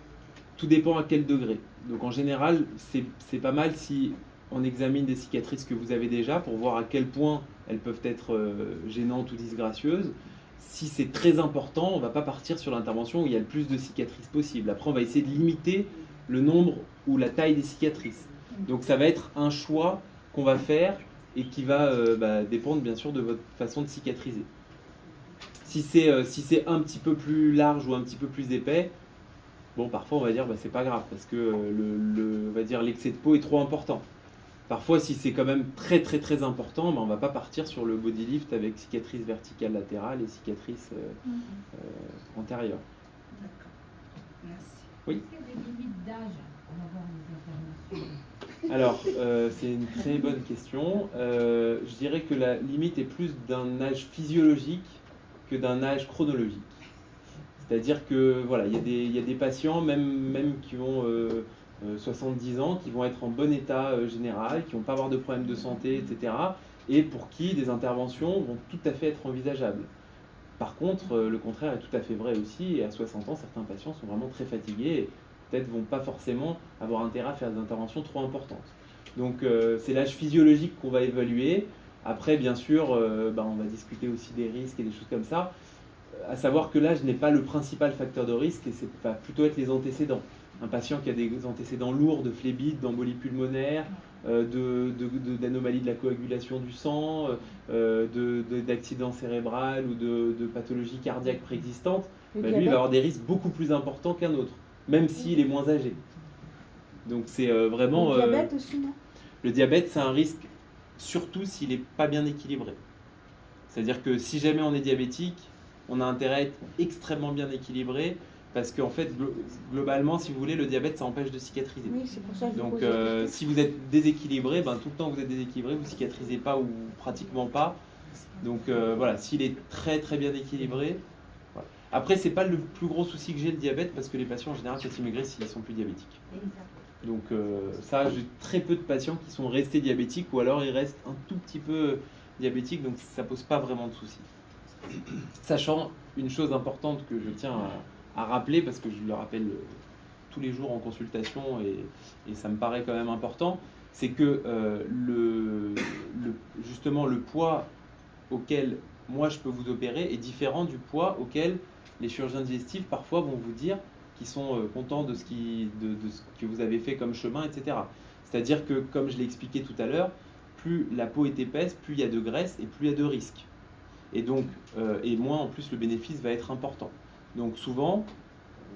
Tout dépend à quel degré. Donc en général, c'est pas mal si on examine des cicatrices que vous avez déjà pour voir à quel point elles peuvent être gênantes ou disgracieuses. Si c'est très important, on ne va pas partir sur l'intervention où il y a le plus de cicatrices possible. Après, on va essayer de limiter le nombre ou la taille des cicatrices. Donc ça va être un choix qu'on va faire et qui va dépendre bien sûr de votre façon de cicatriser. Si c'est un petit peu plus large ou un petit peu plus épais, bon, parfois on va dire c'est pas grave parce que on va dire l'excès de peau est trop important. Parfois, si c'est quand même très très très important, on ne va pas partir sur le body lift avec cicatrice verticale latérale et cicatrice antérieure. D'accord. Merci. Oui. Est-ce qu'il y a des limites d'âge pour avoir des interventions? Alors, c'est une très bonne question. Je dirais que la limite est plus d'un âge physiologique que d'un âge chronologique. C'est-à-dire que voilà, il y a des patients, même qui ont 70 ans, qui vont être en bon état général, qui vont pas avoir de problèmes de santé, etc. Et pour qui des interventions vont tout à fait être envisageables. Par contre, le contraire est tout à fait vrai aussi. Et à 60 ans, certains patients sont vraiment très fatigués et peut-être vont pas forcément avoir intérêt à faire des interventions trop importantes. Donc c'est l'âge physiologique qu'on va évaluer. Après, bien sûr, on va discuter aussi des risques et des choses comme ça. À savoir que l'âge n'est pas le principal facteur de risque, et c'est va plutôt être les antécédents. Un patient qui a des antécédents lourds de phlébite, d'embolie pulmonaire, d'anomalies de la coagulation du sang, d'accident cérébral ou de pathologie cardiaque préexistante, lui il va avoir des risques beaucoup plus importants qu'un autre, même s'il est moins âgé. Donc c'est vraiment... Le diabète aussi, non? Le diabète, c'est un risque surtout s'il n'est pas bien équilibré. C'est-à-dire que si jamais on est diabétique, on a intérêt à être extrêmement bien équilibré, parce qu'en fait, globalement, si vous voulez, le diabète, ça empêche de cicatriser. Oui, c'est pour ça que je Donc, pose la question. si vous êtes déséquilibré, tout le temps que vous êtes déséquilibré, vous ne cicatrisez pas ou pratiquement pas. Donc, voilà, s'il est très très bien équilibré. Voilà. Après, c'est pas le plus gros souci que j'ai, le diabète, parce que les patients, en général, quand ils maigrissent, ils sont plus diabétiques. Donc, ça, j'ai très peu de patients qui sont restés diabétiques, ou alors ils restent un tout petit peu diabétiques, donc ça pose pas vraiment de souci. Sachant une chose importante que je tiens à rappeler, parce que je le rappelle tous les jours en consultation et ça me paraît quand même important, c'est que justement le poids auquel moi je peux vous opérer est différent du poids auquel les chirurgiens digestifs parfois vont vous dire qu'ils sont contents de ce que vous avez fait comme chemin, etc. C'est-à-dire que, comme je l'ai expliqué tout à l'heure, plus la peau est épaisse, plus il y a de graisse et plus il y a de risques. Et donc, et moins en plus le bénéfice va être important. Donc souvent,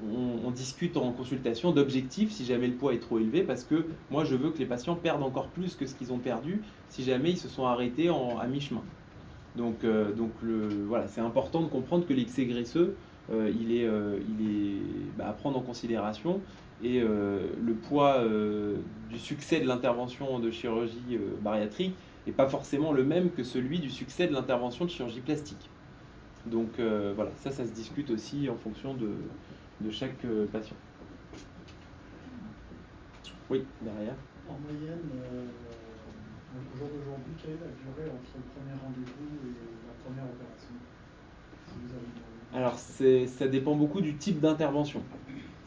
on discute en consultation d'objectifs si jamais le poids est trop élevé, parce que moi je veux que les patients perdent encore plus que ce qu'ils ont perdu si jamais ils se sont arrêtés à mi-chemin. Donc voilà, c'est important de comprendre que l'excès graisseux, il est à prendre en considération, et le poids du succès de l'intervention de chirurgie bariatrique n'est pas forcément le même que celui du succès de l'intervention de chirurgie plastique. Donc voilà, ça se discute aussi en fonction de chaque patient. Oui, derrière. En moyenne, au jour d'aujourd'hui, quelle est la durée entre le premier rendez-vous et la première opération? Si vous avez une... Alors ça dépend beaucoup du type d'intervention.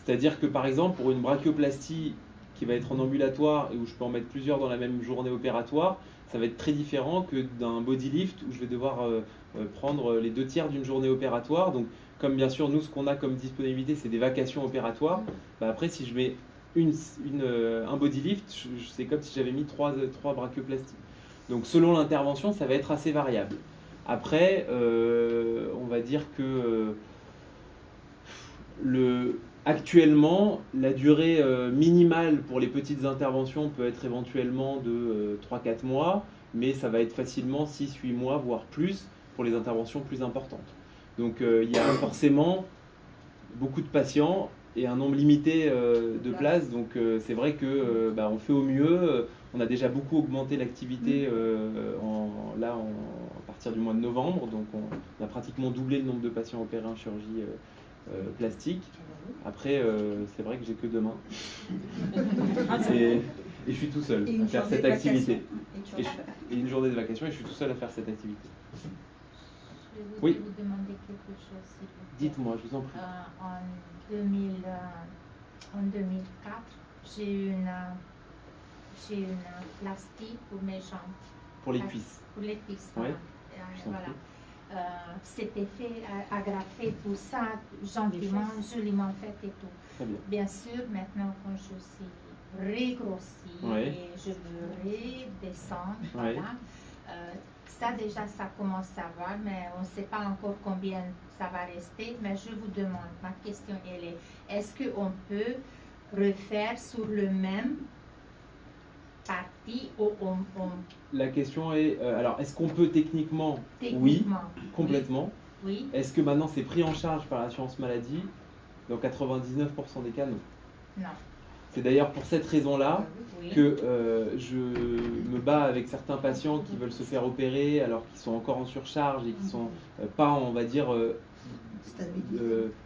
C'est-à-dire que par exemple, pour une brachioplastie qui va être en ambulatoire et où je peux en mettre plusieurs dans la même journée opératoire, ça va être très différent que d'un body lift où je vais devoir prendre les 2 tiers d'une journée opératoire. Donc comme bien sûr nous ce qu'on a comme disponibilité c'est des vacations opératoires, après si je mets un body lift, c'est comme si j'avais mis 3 brachioplasties. Donc selon l'intervention ça va être assez variable. Après on va dire que actuellement, la durée minimale pour les petites interventions peut être éventuellement de 3-4 mois, mais ça va être facilement 6-8 mois, voire plus, pour les interventions plus importantes. Donc il y a forcément beaucoup de patients et un nombre limité de places, donc c'est vrai que on fait au mieux, On a déjà beaucoup augmenté l'activité à partir du mois de novembre, donc on a pratiquement doublé le nombre de patients opérés en chirurgie plastique. Après, c'est vrai que j'ai que 2 mains. Et je suis tout seul à faire cette activité. Et une journée de vacation, et je suis tout seul à faire cette activité. Je voudrais Oui. vous demander quelque chose, s'il vous plaît. Dites-moi, je vous en prie. En 2004, j'ai eu une plastique pour mes jambes. Pour les cuisses. Pour les cuisses, Oui. voilà. C'était fait, agrafé, tout ça, gentiment, joliment fait et tout. Très bien. Bien sûr, maintenant, quand je suis régrossie Oui. et je veux redescendre, voilà. Ça déjà, ça commence à voir, mais on ne sait pas encore combien ça va rester. Mais je vous demande, ma question elle est, est-ce qu'on peut refaire sur le même parti ou La question est, alors, est-ce qu'on peut techniquement? Oui, techniquement? complètement. Oui. Est-ce que maintenant c'est pris en charge par l'assurance maladie? Dans 99% des cas, non. Non. C'est d'ailleurs pour cette raison-là Oui. que je me bats avec certains patients qui veulent se faire opérer alors qu'ils sont encore en surcharge et qui sont pas, on va dire,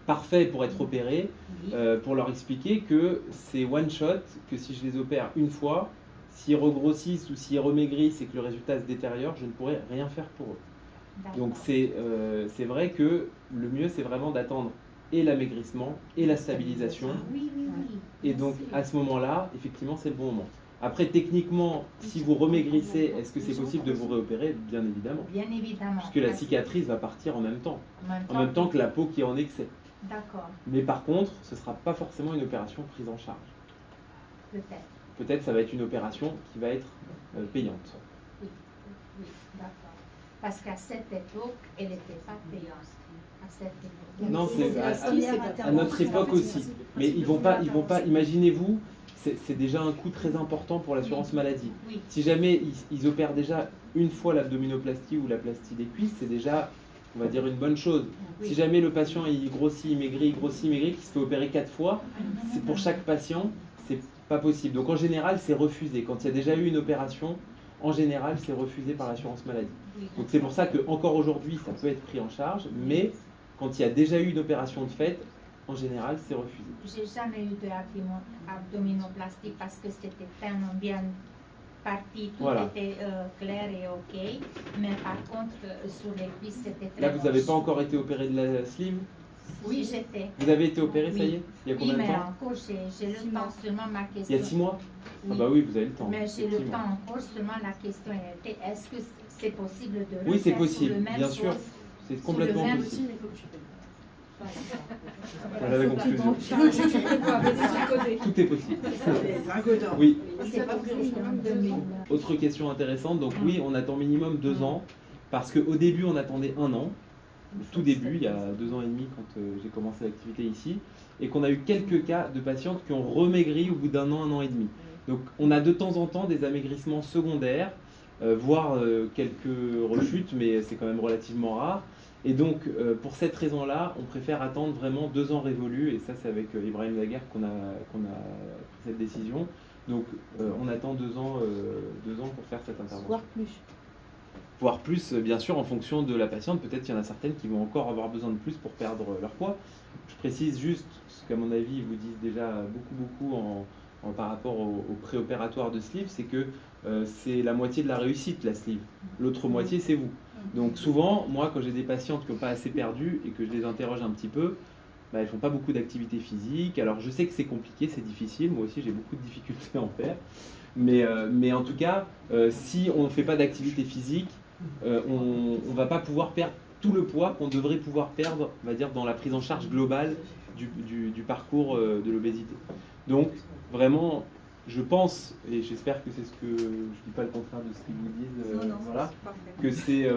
parfaits pour être opérés, Oui. pour leur expliquer que c'est one shot, que si je les opère une fois, s'ils regrossissent ou s'ils remaigrissent et que le résultat se détériore, je ne pourrai rien faire pour eux. D'accord. Donc c'est vrai que le mieux c'est vraiment d'attendre et l'amaigrissement et la stabilisation. Oui, oui, oui. Et Bien donc sûr. à ce moment-là, effectivement, c'est le bon moment. Après, techniquement, si vous remaigrissez, est-ce que c'est possible de vous réopérer? Bien évidemment. Bien évidemment. Puisque la Parce- cicatrice va partir en même temps. en En même temps que la peau qui est en excès. D'accord, Mais par contre, ce ne sera pas forcément une opération prise en charge. peut-être. Peut-être ça va être une opération qui va être payante. Oui, d'accord. Parce qu'à cette époque, elle n'était pas payante. À cette époque. Non, c'est la première à notre époque aussi. Mais ils vont pas, imaginez-vous, c'est déjà un coût très important pour l'assurance maladie. Oui, Si jamais ils opèrent déjà une fois l'abdominoplastie ou la plastie des cuisses, c'est déjà, on va dire, une bonne chose. oui. Si jamais le patient il grossit, il maigrit, qu'il se fait opérer 4 fois, c'est pour chaque patient, c'est pas possible. Donc en général, c'est refusé. Quand il y a déjà eu une opération, en général, c'est refusé par l'assurance maladie. Oui. Donc c'est pour ça qu'encore aujourd'hui, ça peut être pris en charge, mais quand il y a déjà eu une opération de fait, en général, c'est refusé. J'ai jamais eu de abdominoplastie parce que c'était tellement bien parti, tout Voilà. était clair et ok. Mais par contre, sur les cuisses, c'était très Là, vous n'avez moche. pas encore été opéré de la sleeve? Oui, j'étais. Vous avez été opéré, ça y est? Il y a Oui, combien de mais temps? encore, j'ai le temps seulement ma question. Il y a 6 mois? Oui. Ah bah oui, vous avez le temps. Mais j'ai le effectivement. temps encore, seulement la question était, est-ce que c'est possible de Oui, c'est refaire possible, sur le même bien sûr. chose? C'est complètement même possible. il faut que tu payes. Voilà la conclusion. Tout est possible. Oui. C'est pas possible en 2000. Autre question intéressante. Donc oui, on attend minimum 2 ans. Parce qu'au début, on attendait 1 an. Au tout début, il y a 2 ans et demi quand j'ai commencé l'activité ici. Et qu'on a eu quelques cas de patientes qui ont remaigri au bout d'1 an, 1 an et demi. Donc on a de temps en temps des amaigrissements secondaires, voire quelques rechutes, mais c'est quand même relativement rare. Et donc pour cette raison-là, on préfère attendre vraiment 2 ans révolus, et ça c'est avec Ibrahim Daguerre qu'on a pris cette décision. Donc on attend 2 ans pour faire cette intervention. Voire plus. Voire plus, bien sûr, en fonction de la patiente. Peut-être qu'il y en a certaines qui vont encore avoir besoin de plus pour perdre leur poids. Je précise juste, ce qu'à mon avis, ils vous disent déjà beaucoup par rapport au préopératoire de sleeve, c'est que c'est la moitié de la réussite, la sleeve. L'autre moitié, c'est vous. Donc souvent, moi, quand j'ai des patientes qui n'ont pas assez perdu et que je les interroge un petit peu, elles ne font pas beaucoup d'activité physique. Alors je sais que c'est compliqué, c'est difficile. Moi aussi, j'ai beaucoup de difficultés à en faire. Mais en tout cas, si on ne fait pas d'activité physique, on ne va pas pouvoir perdre tout le poids qu'on devrait pouvoir perdre, on va dire, dans la prise en charge globale du parcours de l'obésité. Donc, vraiment, je pense, et j'espère que c'est ce que je ne dis pas le contraire de ce qu'ils vous disent,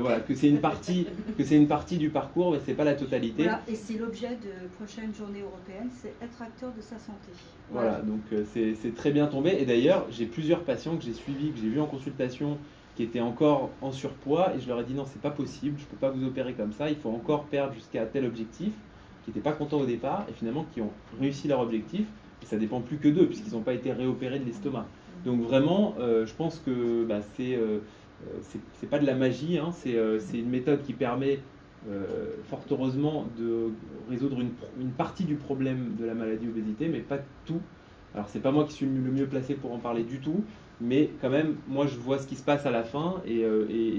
voilà, que c'est une partie du parcours, mais c'est pas la totalité. Voilà, et c'est l'objet de prochaine journée européenne, c'est être acteur de sa santé. Voilà, donc c'est très bien tombé. Et d'ailleurs, j'ai plusieurs patients que j'ai suivis, que j'ai vus en consultation, qui étaient encore en surpoids, et je leur ai dit non, c'est pas possible, je peux pas vous opérer comme ça, il faut encore perdre jusqu'à tel objectif, qui n'étaient pas contents au départ, et finalement qui ont réussi leur objectif, et ça dépend plus que d'eux, puisqu'ils n'ont pas été réopérés de l'estomac. Donc vraiment, je pense que c'est pas de la magie, hein, c'est une méthode qui permet fort heureusement de résoudre une partie du problème de la maladie obésité, mais pas tout. Alors c'est pas moi qui suis le mieux placé pour en parler du tout, mais quand même, moi je vois ce qui se passe à la fin et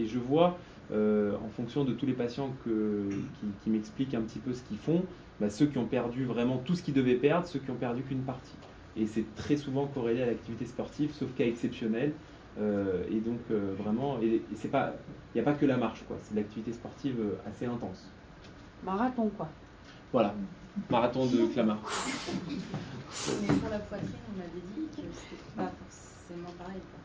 je vois, en fonction de tous les patients qui m'expliquent un petit peu ce qu'ils font, ceux qui ont perdu vraiment tout ce qu'ils devaient perdre, ceux qui ont perdu qu'une partie. Et c'est très souvent corrélé à l'activité sportive, sauf cas exceptionnel. Et donc vraiment, il n'y a pas que la marche, quoi. C'est de l'activité sportive assez intense. Marathon, quoi. Voilà, marathon de Clamart. Mais sur la poitrine, on m'avait dit que c'était pas forcément pareil, quoi.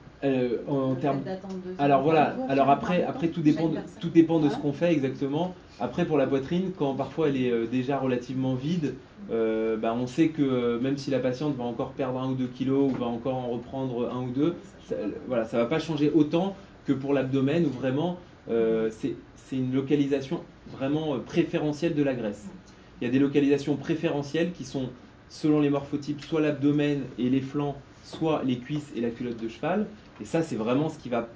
En Le fait termes... d'attendre 2 heures. Alors voilà, alors après tout dépend de ce Ouais. qu'on fait exactement. Après pour la poitrine, quand parfois elle est déjà relativement vide, on sait que même si la patiente va encore perdre 1 ou 2 kilos ou va encore en reprendre 1 ou 2, voilà, ça va pas changer autant que pour l'abdomen où vraiment c'est une localisation vraiment préférentielle de la graisse. Il y a des localisations préférentielles qui sont selon les morphotypes, soit l'abdomen et les flancs, soit les cuisses et la culotte de cheval. Et ça, c'est vraiment ce qui va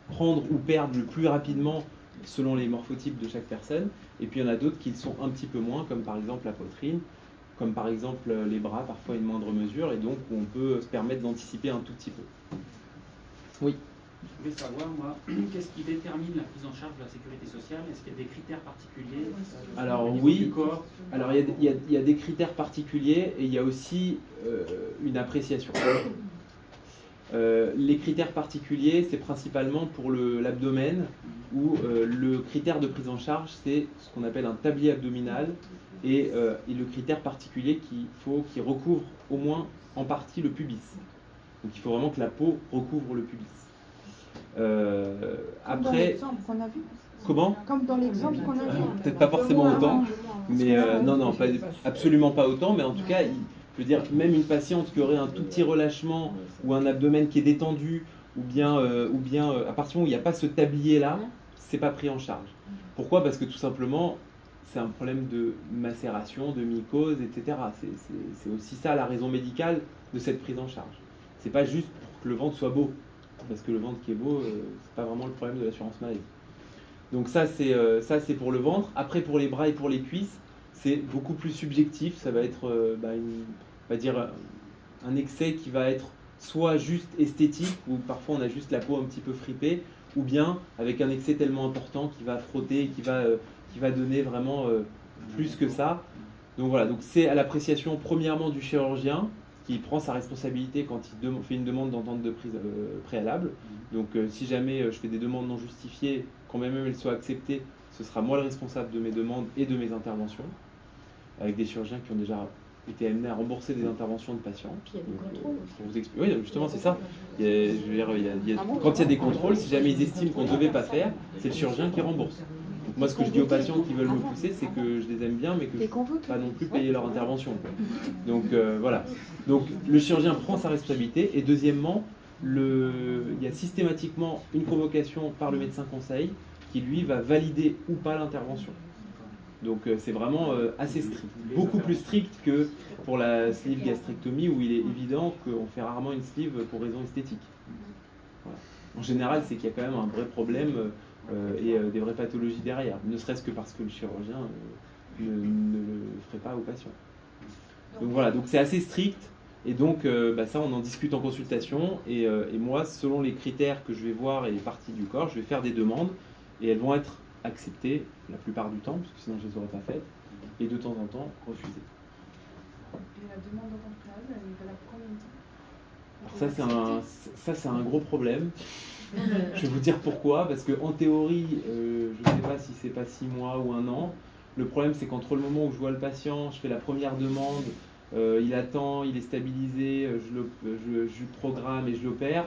prendre ou perdre le plus rapidement selon les morphotypes de chaque personne. Et puis il y en a d'autres qui le sont un petit peu moins, comme par exemple la poitrine, comme par exemple les bras, parfois à une moindre mesure, et donc on peut se permettre d'anticiper un tout petit peu. Oui. Je voulais savoir, moi, qu'est-ce qui détermine la prise en charge de la sécurité sociale? Est-ce qu'il y a des critères particuliers Alors au niveau oui, du corps? alors il y a des critères particuliers et il y a aussi une appréciation. Les critères particuliers, c'est principalement pour l'abdomen, où le critère de prise en charge, c'est ce qu'on appelle un tablier abdominal, et le critère particulier qui recouvre au moins en partie le pubis. Donc il faut vraiment que la peau recouvre le pubis. Comme dans Après, l'exemple qu'on a vu. comment? Comme dans l'exemple qu'on a vu. Peut-être pas forcément autant, mais non, absolument pas autant, mais en tout cas, je veux dire, même une patiente qui aurait un tout petit relâchement ou un abdomen qui est détendu, ou bien à partir du moment où il n'y a pas ce tablier-là, c'est pas pris en charge. Pourquoi? Parce que tout simplement, c'est un problème de macération, de mycose, etc. C'est aussi ça la raison médicale de cette prise en charge. C'est pas juste pour que le ventre soit beau, parce que le ventre qui est beau, c'est pas vraiment le problème de l'assurance maladie. Donc ça c'est pour le ventre. Après pour les bras et pour les cuisses, c'est beaucoup plus subjectif. Ça va être on va dire un excès qui va être soit juste esthétique, où parfois on a juste la peau un petit peu fripée, ou bien avec un excès tellement important qui va frotter, qui va donner vraiment plus que ça. Donc voilà, donc c'est à l'appréciation premièrement du chirurgien qui prend sa responsabilité quand il fait une demande d'entente de prise préalable. Donc si jamais je fais des demandes non justifiées, quand même elles soient acceptées, ce sera moi le responsable de mes demandes et de mes interventions, avec des chirurgiens qui ont déjà été amenés à rembourser des interventions de patients. Puis il y a des contrôles. Pour vous expliquer. Oui, justement, c'est ça. Quand il y a des contrôles, si jamais ils estiment qu'on ne devait pas faire, c'est le chirurgien qui rembourse. Donc moi, ce que je dis aux patients qui veulent me pousser, c'est que je les aime bien, mais que je ne peux pas non plus payer leur intervention, quoi. Donc voilà. Donc le chirurgien prend sa responsabilité. Et deuxièmement, il y a systématiquement une convocation par le médecin conseil qui, lui, va valider ou pas l'intervention. Donc c'est vraiment assez strict, beaucoup plus strict que pour la sleeve gastrectomie où il est évident qu'on fait rarement une sleeve pour raison esthétique. Voilà. En général, c'est qu'il y a quand même un vrai problème et des vraies pathologies derrière, ne serait-ce que parce que le chirurgien ne le ferait pas au patient. Donc voilà, donc c'est assez strict et donc ça on en discute en consultation et moi, selon les critères que je vais voir et les parties du corps, je vais faire des demandes et elles vont être acceptées la plupart du temps, parce que sinon je ne les aurais pas faites, et de temps en temps refusées. Et la demande d'entente préalable, elle est valable combien de temps? Alors ça c'est un gros problème. Je vais vous dire pourquoi, parce qu'en théorie, je ne sais pas si c'est pas 6 mois ou 1 an. Le problème c'est qu'entre le moment où je vois le patient, je fais la première demande, il attend, il est stabilisé, je le programme et je l'opère.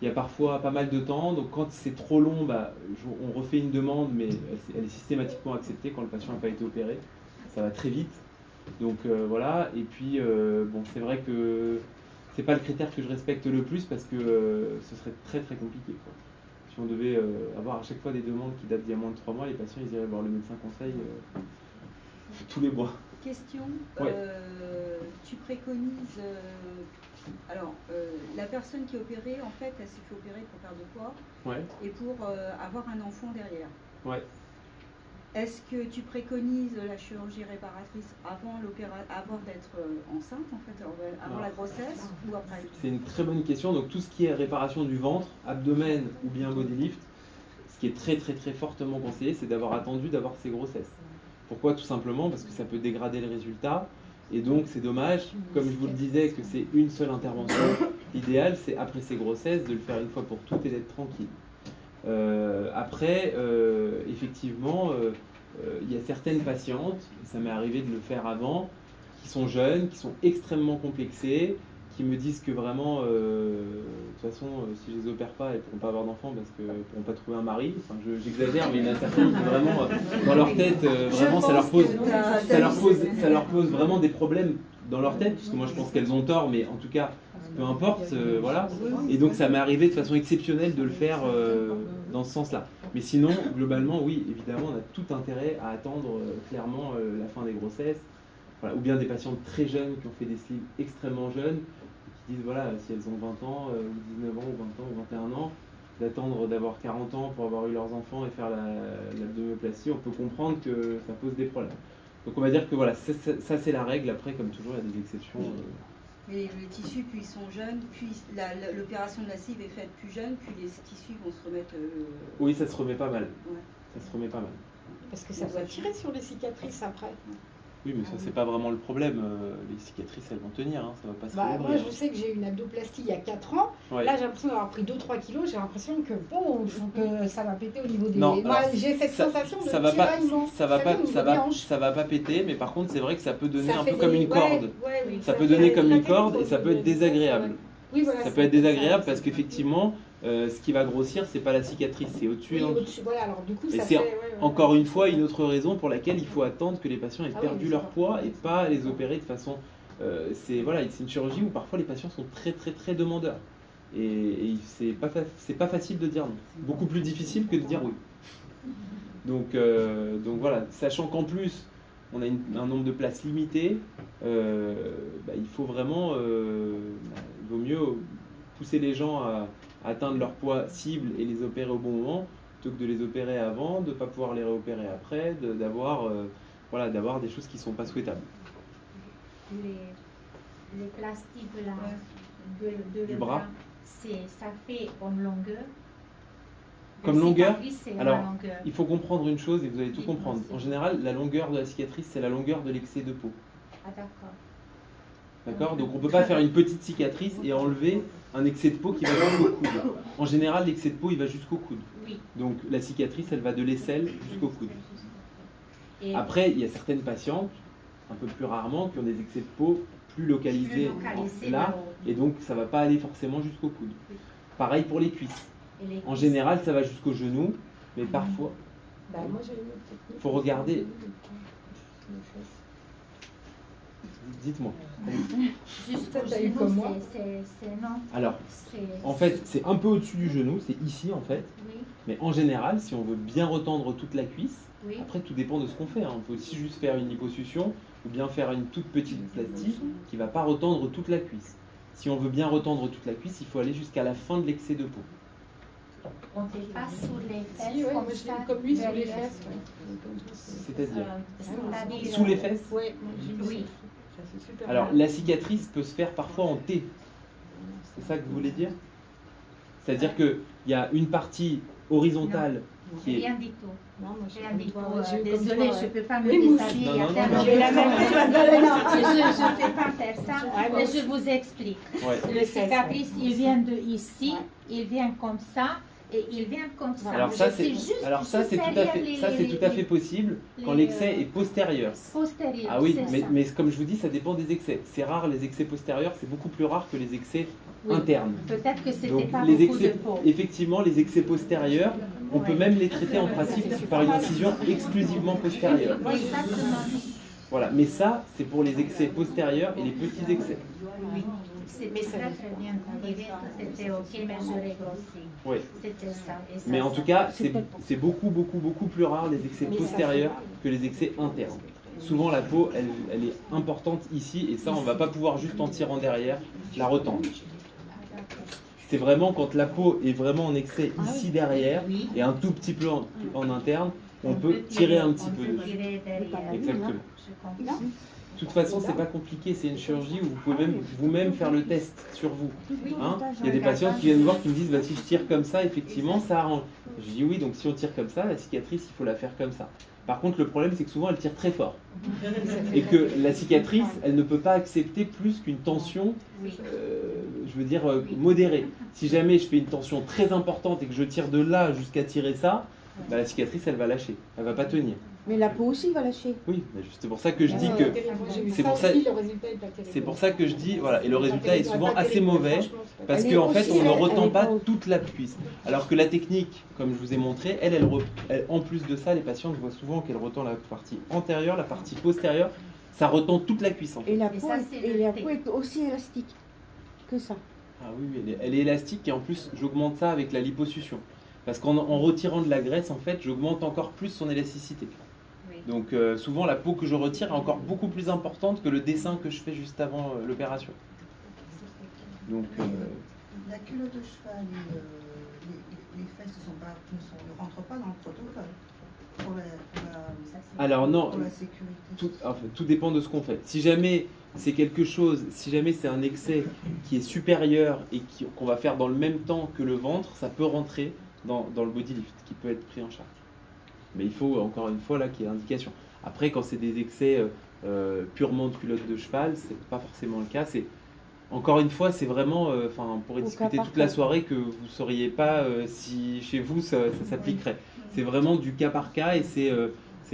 Il y a parfois pas mal de temps, donc quand c'est trop long, on refait une demande, mais elle est systématiquement acceptée quand le patient n'a pas été opéré. Ça va très vite. Donc voilà, et puis c'est vrai que c'est pas le critère que je respecte le plus parce que ce serait très très compliqué, quoi. Si on devait avoir à chaque fois des demandes qui datent d'il y a moins de 3 mois, les patients ils iraient voir le médecin conseil tous les mois. Question, Ouais. tu préconises Alors, la personne qui est opérée, en fait, elle s'est fait opérer pour perdre de poids Ouais, et pour avoir un enfant derrière. ouais. Est-ce que tu préconises la chirurgie réparatrice avant d'être enceinte, en fait, avant Non. la grossesse ou après? C'est une très bonne question. Donc tout ce qui est réparation du ventre, abdomen ou bien body lift, ce qui est très très très fortement conseillé, c'est d'avoir attendu d'avoir ces grossesses. Pourquoi? Tout simplement parce que ça peut dégrader le résultat. Et donc c'est dommage, comme je vous le disais, que c'est une seule intervention. L'idéal, c'est après ces grossesses de le faire une fois pour toutes et d'être tranquille. Après, effectivement, il y a certaines patientes, et ça m'est arrivé de le faire avant, qui sont jeunes, qui sont extrêmement complexées, qui me disent que vraiment, de toute façon, si je les opère pas, elles ne pourront pas avoir d'enfants parce qu'elles ne pourront pas trouver un mari. Enfin, j'exagère, mais il y en a certaines qui vraiment, dans leur tête, vraiment, ça leur pose vraiment des problèmes dans leur tête, parce que moi je pense qu'elles ont tort, mais en tout cas, peu importe, voilà. Et donc ça m'est arrivé de façon exceptionnelle de le faire dans ce sens-là. Mais sinon, globalement, oui, évidemment, on a tout intérêt à attendre clairement la fin des grossesses. Voilà. Ou bien des patientes très jeunes qui ont fait des sleeves extrêmement jeunes, qui disent, voilà, si elles ont 20 ans, ou 19 ans, ou 20 ans, ou 21 ans, d'attendre d'avoir 40 ans pour avoir eu leurs enfants et faire l'abdominoplastie, on peut comprendre que ça pose des problèmes. Donc on va dire que voilà, ça c'est la règle. Après, comme toujours, il y a des exceptions. Mais les tissus, puis ils sont jeunes, puis l'opération de la sleeve est faite plus jeune, puis les tissus vont se remettre... Oui, ça se remet pas mal. Ouais. Ça se remet pas mal. Parce que ça doit tirer sur les cicatrices après. Oui, mais ça, c'est pas vraiment le problème. Les cicatrices, elles vont tenir, hein. Ça va pas se Bah, rouvrir, moi, hein. je sais que j'ai eu une abdoplastie il y a 4 ans. Ouais. Là, j'ai l'impression d'avoir pris 2-3 kilos. J'ai l'impression que, bon, que ça va péter au niveau des... Non, moi, alors, j'ai cette sensation de ça va pas, tiraillement. ça va pas, au niveau ça des va, hanches. ça va pas péter, mais par contre, c'est vrai que ça peut donner Ça un fait peu comme des- une corde. oui, Ça peut fait donner des comme une craquettes corde au et ça niveau peut être des- désagréable. Oui, voilà, Ça c'est peut être ça. désagréable parce qu'effectivement, ce qui va grossir, c'est pas la cicatrice, c'est au-dessus et Oui, en dessous. au-dessus, voilà, alors du coup, Et ça c'est fait... encore une fois une autre raison pour laquelle il faut attendre que les patients aient Ah oui, perdu mais leur c'est poids et pas les opérer de façon... c'est voilà, c'est une chirurgie où parfois les patients sont très très très demandeurs. Et c'est pas facile de dire non. Beaucoup plus difficile que de dire oui. Donc voilà, sachant qu'en plus on a un nombre de places limité, il faut vraiment, il vaut mieux pousser les gens à atteindre leur poids cible et les opérer au bon moment, plutôt que de les opérer avant, de ne pas pouvoir les réopérer après, d'avoir des choses qui ne sont pas souhaitables. Les plastiques de Du le bras. ça fait en longueur. Comme Le longueur, cicatrice, c'est alors, la longueur. il faut comprendre une chose et vous allez tout Dites-moi, comprendre. s'il En vous général, la longueur de la cicatrice, c'est la longueur de l'excès de peau. Ah, d'accord. D'accord? Donc on ne peut pas faire une petite cicatrice et enlever un excès de peau qui va jusqu'au coude. En général, l'excès de peau, il va jusqu'au coude. Oui. Donc la cicatrice, elle va de l'aisselle jusqu'au coude. Et Après, il y a certaines patientes, un peu plus rarement, qui ont des excès de peau plus localisés là, et donc ça ne va pas aller forcément jusqu'au coude. Pareil pour les cuisses. En général, ça va jusqu'au genou, mais parfois, Bah, moi, j'ai eu une technique. faut regarder. Dites-moi. jusqu'au T'as eu genou, comme moi c'est non. Alors, C'est- en fait, c'est un peu au-dessus du genou, c'est ici en fait. Oui, Mais en général, si on veut bien retendre toute la cuisse, oui. après tout dépend de ce qu'on fait, hein. On peut aussi juste faire une liposuction ou bien faire une toute petite plastie qui ne va pas retendre toute la cuisse. Si on veut bien retendre toute la cuisse, il faut aller jusqu'à la fin de l'excès de peau. On ne fait pas sur les fesses Si, ouais, comme moi, je ça. l'ai eu comme lui sur les derrière. fesses. Ouais. C'est-à-dire C'est-à-dire, sous les fesses. Ouais, moi, j'ai eu Oui. ça fait super Alors mal. la cicatrice peut se faire parfois en T. C'est ça que vous voulez dire? C'est-à-dire qu'il y a une partie horizontale qui est... Rien du tout. Non, moi, j'ai Rien comme du tout. toi, j'ai eu comme Désolée, toi, je ne ouais. peux pas me Oui, moi aussi. déshabiller. Non, non, à non, faire j'ai le- la même Je ne fais pas faire ça, Ouais, moi mais aussi. je vous explique. Ouais. Le cicatrice, il vient de ici, Ouais. il vient comme ça, et il vient comme ça. Alors Je ça, suis juste c'est tout à derrière fait, les- ça c'est tout à fait possible quand les, l'excès est postérieur. postérieurs. Ah oui, c'est mais, ça. mais comme je vous dis, ça dépend des excès. C'est rare les excès postérieurs, c'est beaucoup plus rare que les excès Oui. internes. Peut-être que c'était Donc pas les beaucoup de excès, peau. effectivement, les excès postérieurs, on peut Ouais. même les traiter en pratique par une incision exclusivement postérieure. Exactement. Voilà, mais ça, c'est pour les excès postérieurs et les petits excès. Oui. C'était très très bien. On dirait que c'était ok, mais j'aurais grossi. Oui. C'était ça. Et ça, Mais en ça. tout cas, c'est beaucoup plus rare les excès Mais ça postérieurs fait mal. que les excès internes. souvent la peau, elle est importante ici, et ça, on ne va pas pouvoir juste en tirant derrière la retendre. C'est vraiment quand la peau est vraiment en excès ici derrière, et un tout petit peu en interne, on peut tirer un petit peu dessus. Exactement. De toute façon, c'est pas compliqué, c'est une chirurgie où vous pouvez même vous-même faire le test sur vous. Hein, il y a des patients qui viennent me voir qui me disent bah, si je tire comme ça, effectivement, ça arrange. Je dis oui, donc si on tire comme ça, la cicatrice, il faut la faire comme ça. Par contre, le problème, c'est que souvent, elle tire très fort. Et que la cicatrice, elle ne peut pas accepter plus qu'une tension, je veux dire, modérée. Si jamais je fais une tension très importante et que je tire de là jusqu'à tirer ça, bah, la cicatrice, elle va lâcher, elle va pas tenir. Mais la peau aussi va lâcher. Oui, c'est pour ça que je dis que c'est pour ça que je dis voilà, et le résultat est souvent assez mauvais parce qu'en fait on ne retend pas toute la cuisse. Alors que la technique, comme je vous ai montré, elle en plus de ça, les patients voient souvent qu'elle retend la partie antérieure, la partie postérieure, ça retend toute la cuisse en fait. Et la peau est aussi élastique que ça. Ah oui, elle est élastique et en plus j'augmente ça avec la liposuction. Parce qu'en retirant de la graisse, en fait, j'augmente encore plus son élasticité. Donc souvent la peau que je retire est encore beaucoup plus importante que le dessin que je fais juste avant l'opération. Donc la culotte de cheval et les fesses ne rentrent pas dans le protocole pour alors non, pour la sécurité. Tout dépend de ce qu'on fait. Si jamais c'est quelque chose, si jamais c'est un excès qui est supérieur et qu'on va faire dans le même temps que le ventre, ça peut rentrer dans le body lift qui peut être pris en charge. Mais il faut encore une fois là qu'il y ait indication. Après, quand c'est des excès purement de culotte de cheval, c'est pas forcément le cas. C'est encore une fois, c'est vraiment, on pourrait discuter toute la soirée que vous sauriez pas si chez vous ça s'appliquerait. C'est vraiment du cas par cas et c'est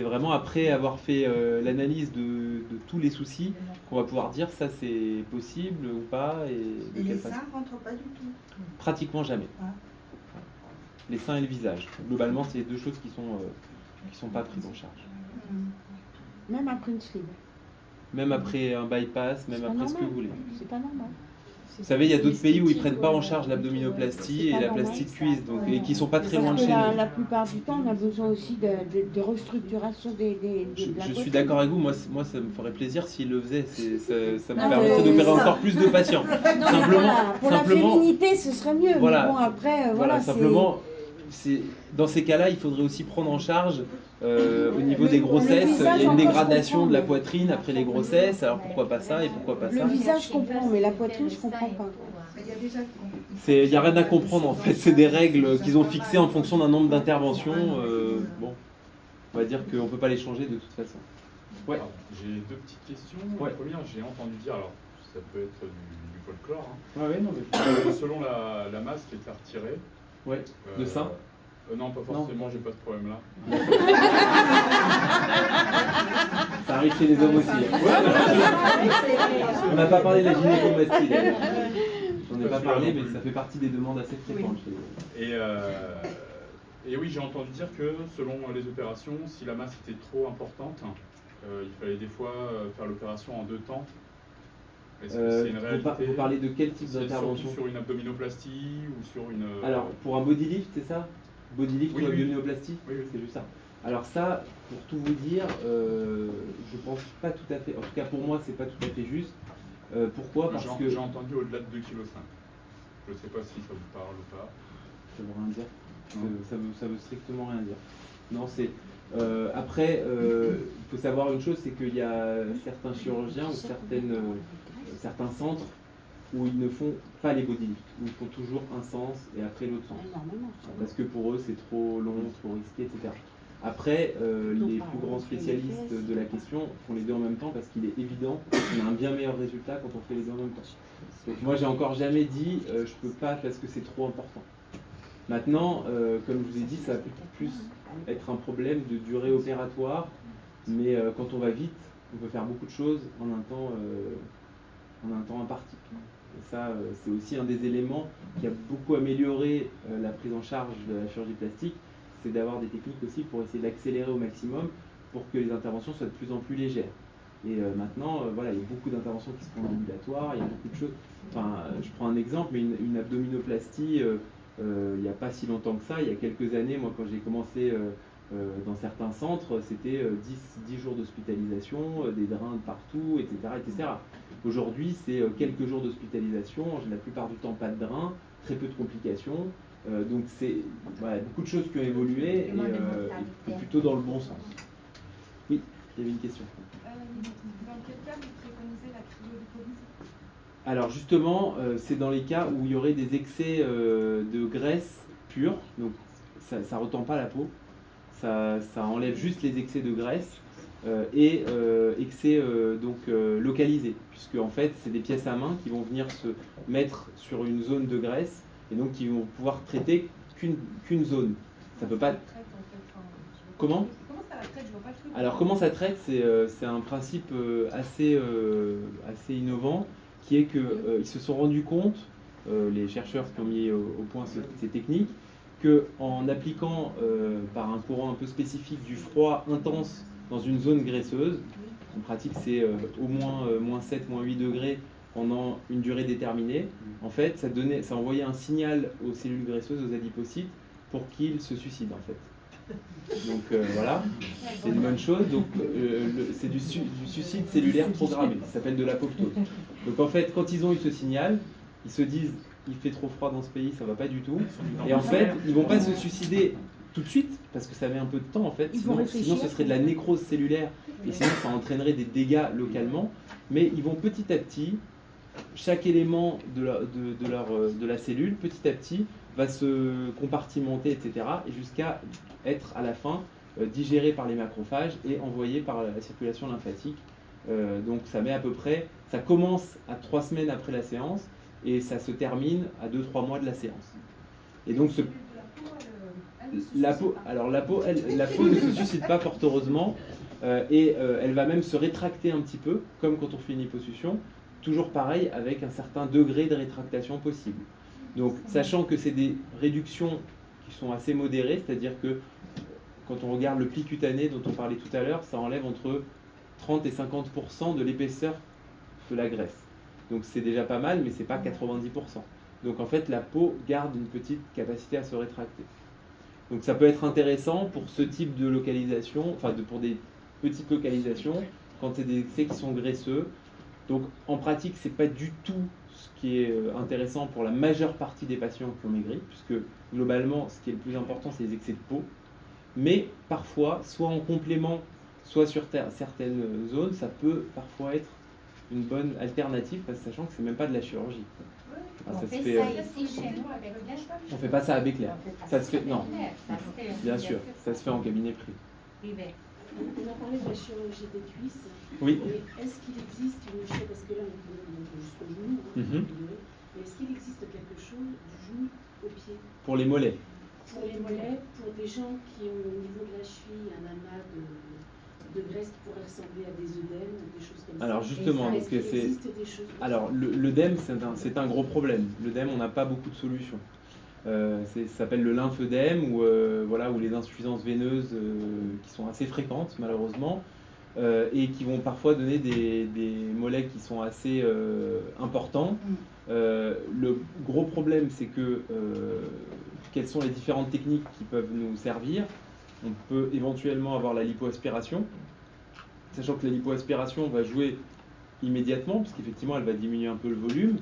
vraiment après avoir fait l'analyse de tous les soucis qu'on va pouvoir dire ça c'est possible ou pas et les seins rentrent pas du tout. Pratiquement jamais. Les seins et le visage. Globalement, c'est les deux choses qui sont pas prises en charge. Même après une sleeve. Même après un bypass, même après ce que vous voulez. C'est pas normal. Vous savez, il y a d'autres pays où ils prennent pas en charge l'abdominoplastie et la plastie de cuisse, et qui sont pas très loin de chez nous. La plupart du temps, on a besoin aussi de restructuration de la Je suis d'accord avec vous. Moi, ça me ferait plaisir s'ils le faisaient. Ça me permettrait d'opérer encore plus de patients. Pour la féminité, ce serait mieux. Voilà. Mais bon, après, voilà. Simplement, dans ces cas-là, il faudrait aussi prendre en charge au niveau des grossesses. Il y a une dégradation de la poitrine après les grossesses. Alors pourquoi pas ça et pourquoi pas ça? Le visage, je comprends, mais la poitrine, je comprends pas. Il n'y a rien à comprendre en fait. C'est des règles qu'ils ont fixées en fonction d'un nombre d'interventions. Bon, on va dire qu'on ne peut pas les changer de toute façon. Ouais. J'ai deux petites questions. Ouais. La première, j'ai entendu dire, alors ça peut être du folklore, hein, non, mais... selon la masse qui était retirée. Ouais. De ça. Non, pas forcément, j'ai pas ce problème-là. Ça arrive chez les hommes aussi. On n'a pas parlé de la gynécomastie. J'en ai pas parlé, mais ça fait partie des demandes assez fréquentes chez les hommes. Et oui, j'ai entendu dire que selon les opérations, si la masse était trop importante, il fallait des fois faire l'opération en 2 temps. Est-ce que c'est une réalité? Vous parlez de quel type d'intervention? Sur une abdominoplastie ou sur une... Alors, pour un body lift, c'est ça? Body lift ou abdominoplastie? Oui. C'est juste ça. Alors ça, pour tout vous dire, je pense pas tout à fait, en tout cas pour moi, c'est pas tout à fait juste. Pourquoi? Parce que... J'ai entendu au-delà de 2,5 kg. Je sais pas si ça vous parle ou pas. Ça veut rien dire. Ça veut strictement rien dire. Non, c'est... après, il faut savoir une chose, c'est qu'il y a certains chirurgiens ou certains centres où ils ne font pas les body lifts, où ils font toujours un sens et après l'autre sens. Parce que pour eux, c'est trop long, trop risqué, etc. Après, les plus grands spécialistes de la question font les deux en même temps parce qu'il est évident qu'on a un bien meilleur résultat quand on fait les deux en même temps. Donc moi, j'ai encore jamais dit je peux pas parce que c'est trop important. Maintenant, comme je vous ai dit, ça va plus être un problème de durée opératoire, mais quand on va vite, on peut faire beaucoup de choses en un temps imparti. Et ça, c'est aussi un des éléments qui a beaucoup amélioré la prise en charge de la chirurgie plastique, c'est d'avoir des techniques aussi pour essayer d'accélérer au maximum pour que les interventions soient de plus en plus légères. Et maintenant, voilà, il y a beaucoup d'interventions qui se font en ambulatoire, il y a beaucoup de choses. Enfin, je prends un exemple, mais une abdominoplastie, il n'y a pas si longtemps que ça, il y a quelques années, moi quand j'ai commencé Dans certains centres, c'était 10 jours d'hospitalisation, des drains de partout, etc. etc. Aujourd'hui, c'est quelques jours d'hospitalisation, la plupart du temps pas de drains, très peu de complications. Donc c'est beaucoup de choses qui ont évolué et plutôt dans le bon sens. Oui, il y avait une question. Dans quel cas vous préconisez la cryolipolyse? Alors justement, c'est dans les cas où il y aurait des excès de graisse pure, donc ça ne retend pas la peau, ça enlève juste les excès de graisse et excès localisés, puisque en fait c'est des pièces à main qui vont venir se mettre sur une zone de graisse et donc qui vont pouvoir traiter qu'une zone. Ça peut pas. Comment? Comment ça la traite? Je vois pas le truc. Alors comment ça traite, c'est un principe assez innovant, qui est qu'ils se sont rendus compte, les chercheurs qui ont mis au point ces techniques, qu'en appliquant par un courant un peu spécifique du froid intense dans une zone graisseuse, en pratique c'est au moins -7, -8 degrés pendant une durée déterminée, en fait ça envoyait un signal aux cellules graisseuses, aux adipocytes, pour qu'ils se suicident en fait. Donc voilà, c'est une bonne chose. Donc c'est du suicide cellulaire programmé, ça s'appelle de l'apoptose. Donc en fait, quand ils ont eu ce signal, ils se disent il fait trop froid dans ce pays, ça va pas du tout. Et en fait, ils vont pas se suicider tout de suite, parce que ça met un peu de temps en fait. Sinon ce serait de la nécrose cellulaire, et sinon ça entraînerait des dégâts localement. Mais ils vont petit à petit, chaque élément de la cellule, petit à petit, va se compartimenter, etc. et jusqu'à être à la fin digéré par les macrophages et envoyé par la circulation lymphatique. Donc ça met à peu près, ça commence à 3 semaines après la séance et ça se termine à 2-3 mois de la séance. Et donc la peau ne se suicide pas fort heureusement, et elle va même se rétracter un petit peu, comme quand on fait une liposuction, toujours pareil avec un certain degré de rétractation possible. Donc sachant que c'est des réductions qui sont assez modérées, c'est-à-dire que quand on regarde le pli cutané dont on parlait tout à l'heure, ça enlève entre 30 et 50% de l'épaisseur de la graisse. Donc c'est déjà pas mal, mais c'est pas 90%. Donc en fait la peau garde une petite capacité à se rétracter. Donc ça peut être intéressant pour ce type de localisation, enfin pour des petites localisations, quand c'est des excès qui sont graisseux. Donc en pratique, c'est pas du tout ce qui est intéressant pour la majeure partie des patients qui ont maigri, puisque globalement, ce qui est le plus important, c'est les excès de peau. Mais parfois, soit en complément, soit sur certaines zones, ça peut parfois être une bonne alternative, parce que sachant que c'est même pas de la chirurgie. On fait ça ici chez nous avec Claire. On fait pas ça à Béclair. Ça se fait, non. Bien sûr, ça se fait en cabinet privé. On a parlé de la chirurgie des cuisses. Oui. Est-ce qu'il existe une chose, parce que là on peut jusqu'au genou, mais est-ce qu'il existe quelque chose du genou au pied? Pour les mollets. Pour les mollets, pour des gens qui ont au niveau de la cheville un amas de graisse qui pourrait ressembler à des œdèmes, des choses comme ça. Alors justement, est-ce qu'il existe des choses comme alors l'œdème, c'est un gros problème. L'œdème, on n'a pas beaucoup de solutions. Ça s'appelle le lymphœdème, ou les insuffisances veineuses qui sont assez fréquentes malheureusement, et qui vont parfois donner des mollets qui sont assez importants. Le gros problème, c'est que quelles sont les différentes techniques qui peuvent nous servir. On peut éventuellement avoir la lipoaspiration, sachant que la lipoaspiration va jouer immédiatement, puisqu'effectivement elle va diminuer un peu le volume,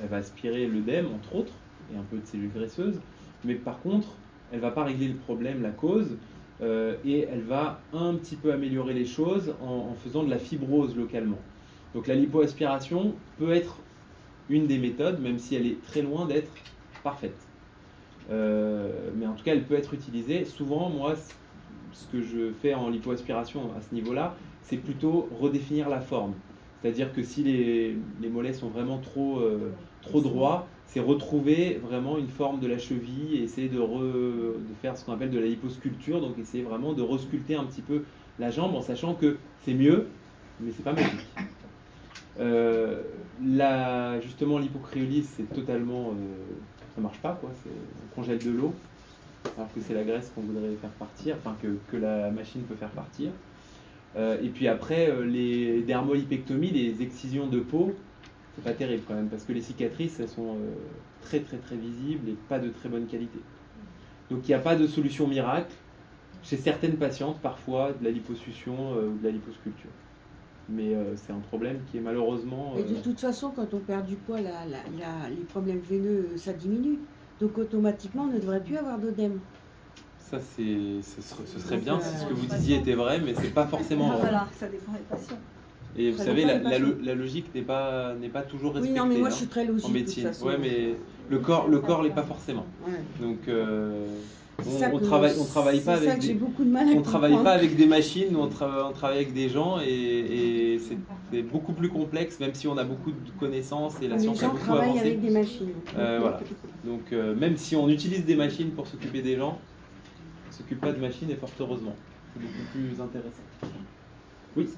elle va aspirer l'œdème entre autres, et un peu de cellules graisseuses, mais par contre, elle ne va pas régler le problème, la cause, et elle va un petit peu améliorer les choses en faisant de la fibrose localement. Donc la lipoaspiration peut être une des méthodes, même si elle est très loin d'être parfaite. Mais en tout cas, elle peut être utilisée. Souvent, moi, ce que je fais en lipoaspiration à ce niveau-là, c'est plutôt redéfinir la forme. C'est-à-dire que si les mollets sont vraiment trop droits, c'est retrouver vraiment une forme de la cheville et essayer de faire ce qu'on appelle de la liposculpture, donc essayer vraiment de resculpter un petit peu la jambe en sachant que c'est mieux, mais c'est pas magique. Justement, l'hypocryolyse, c'est totalement... ça marche pas, quoi. On congèle de l'eau, alors que c'est la graisse qu'on voudrait faire partir, enfin que la machine peut faire partir. Et puis après, les dermolipectomies, les excisions de peau, c'est pas terrible quand même, parce que les cicatrices, elles sont très très très visibles et pas de très bonne qualité. Donc il n'y a pas de solution miracle. chez certaines patientes, parfois, de la liposuction ou de la liposculpture. Mais c'est un problème qui est malheureusement... Et de toute façon, quand on perd du poids, les problèmes veineux, ça diminue. Donc automatiquement, on ne devrait plus avoir d'œdème. Ça, ce serait bien si ce que vous disiez était vrai, mais c'est pas forcément vrai. Voilà, ça dépend des patients. Et vous Ça savez, dépend des patients. la logique n'est pas toujours respectée. Oui, non, mais moi je suis très logique en médecine. de toute façon. Ouais, mais le corps l'est pas forcément. Ouais. Donc on travaille pas C'est ça avec que j'ai des, beaucoup de mal à on travaille comprendre. pas avec des machines, nous on travaille avec des gens et c'est beaucoup plus complexe, même si on a beaucoup de connaissances et la Les science a gens beaucoup travaillent avancé. avec des machines. Voilà. Donc même si on utilise des machines pour s'occuper des gens, on ne s'occupe pas de machines et fort heureusement. C'est beaucoup plus intéressant. Oui.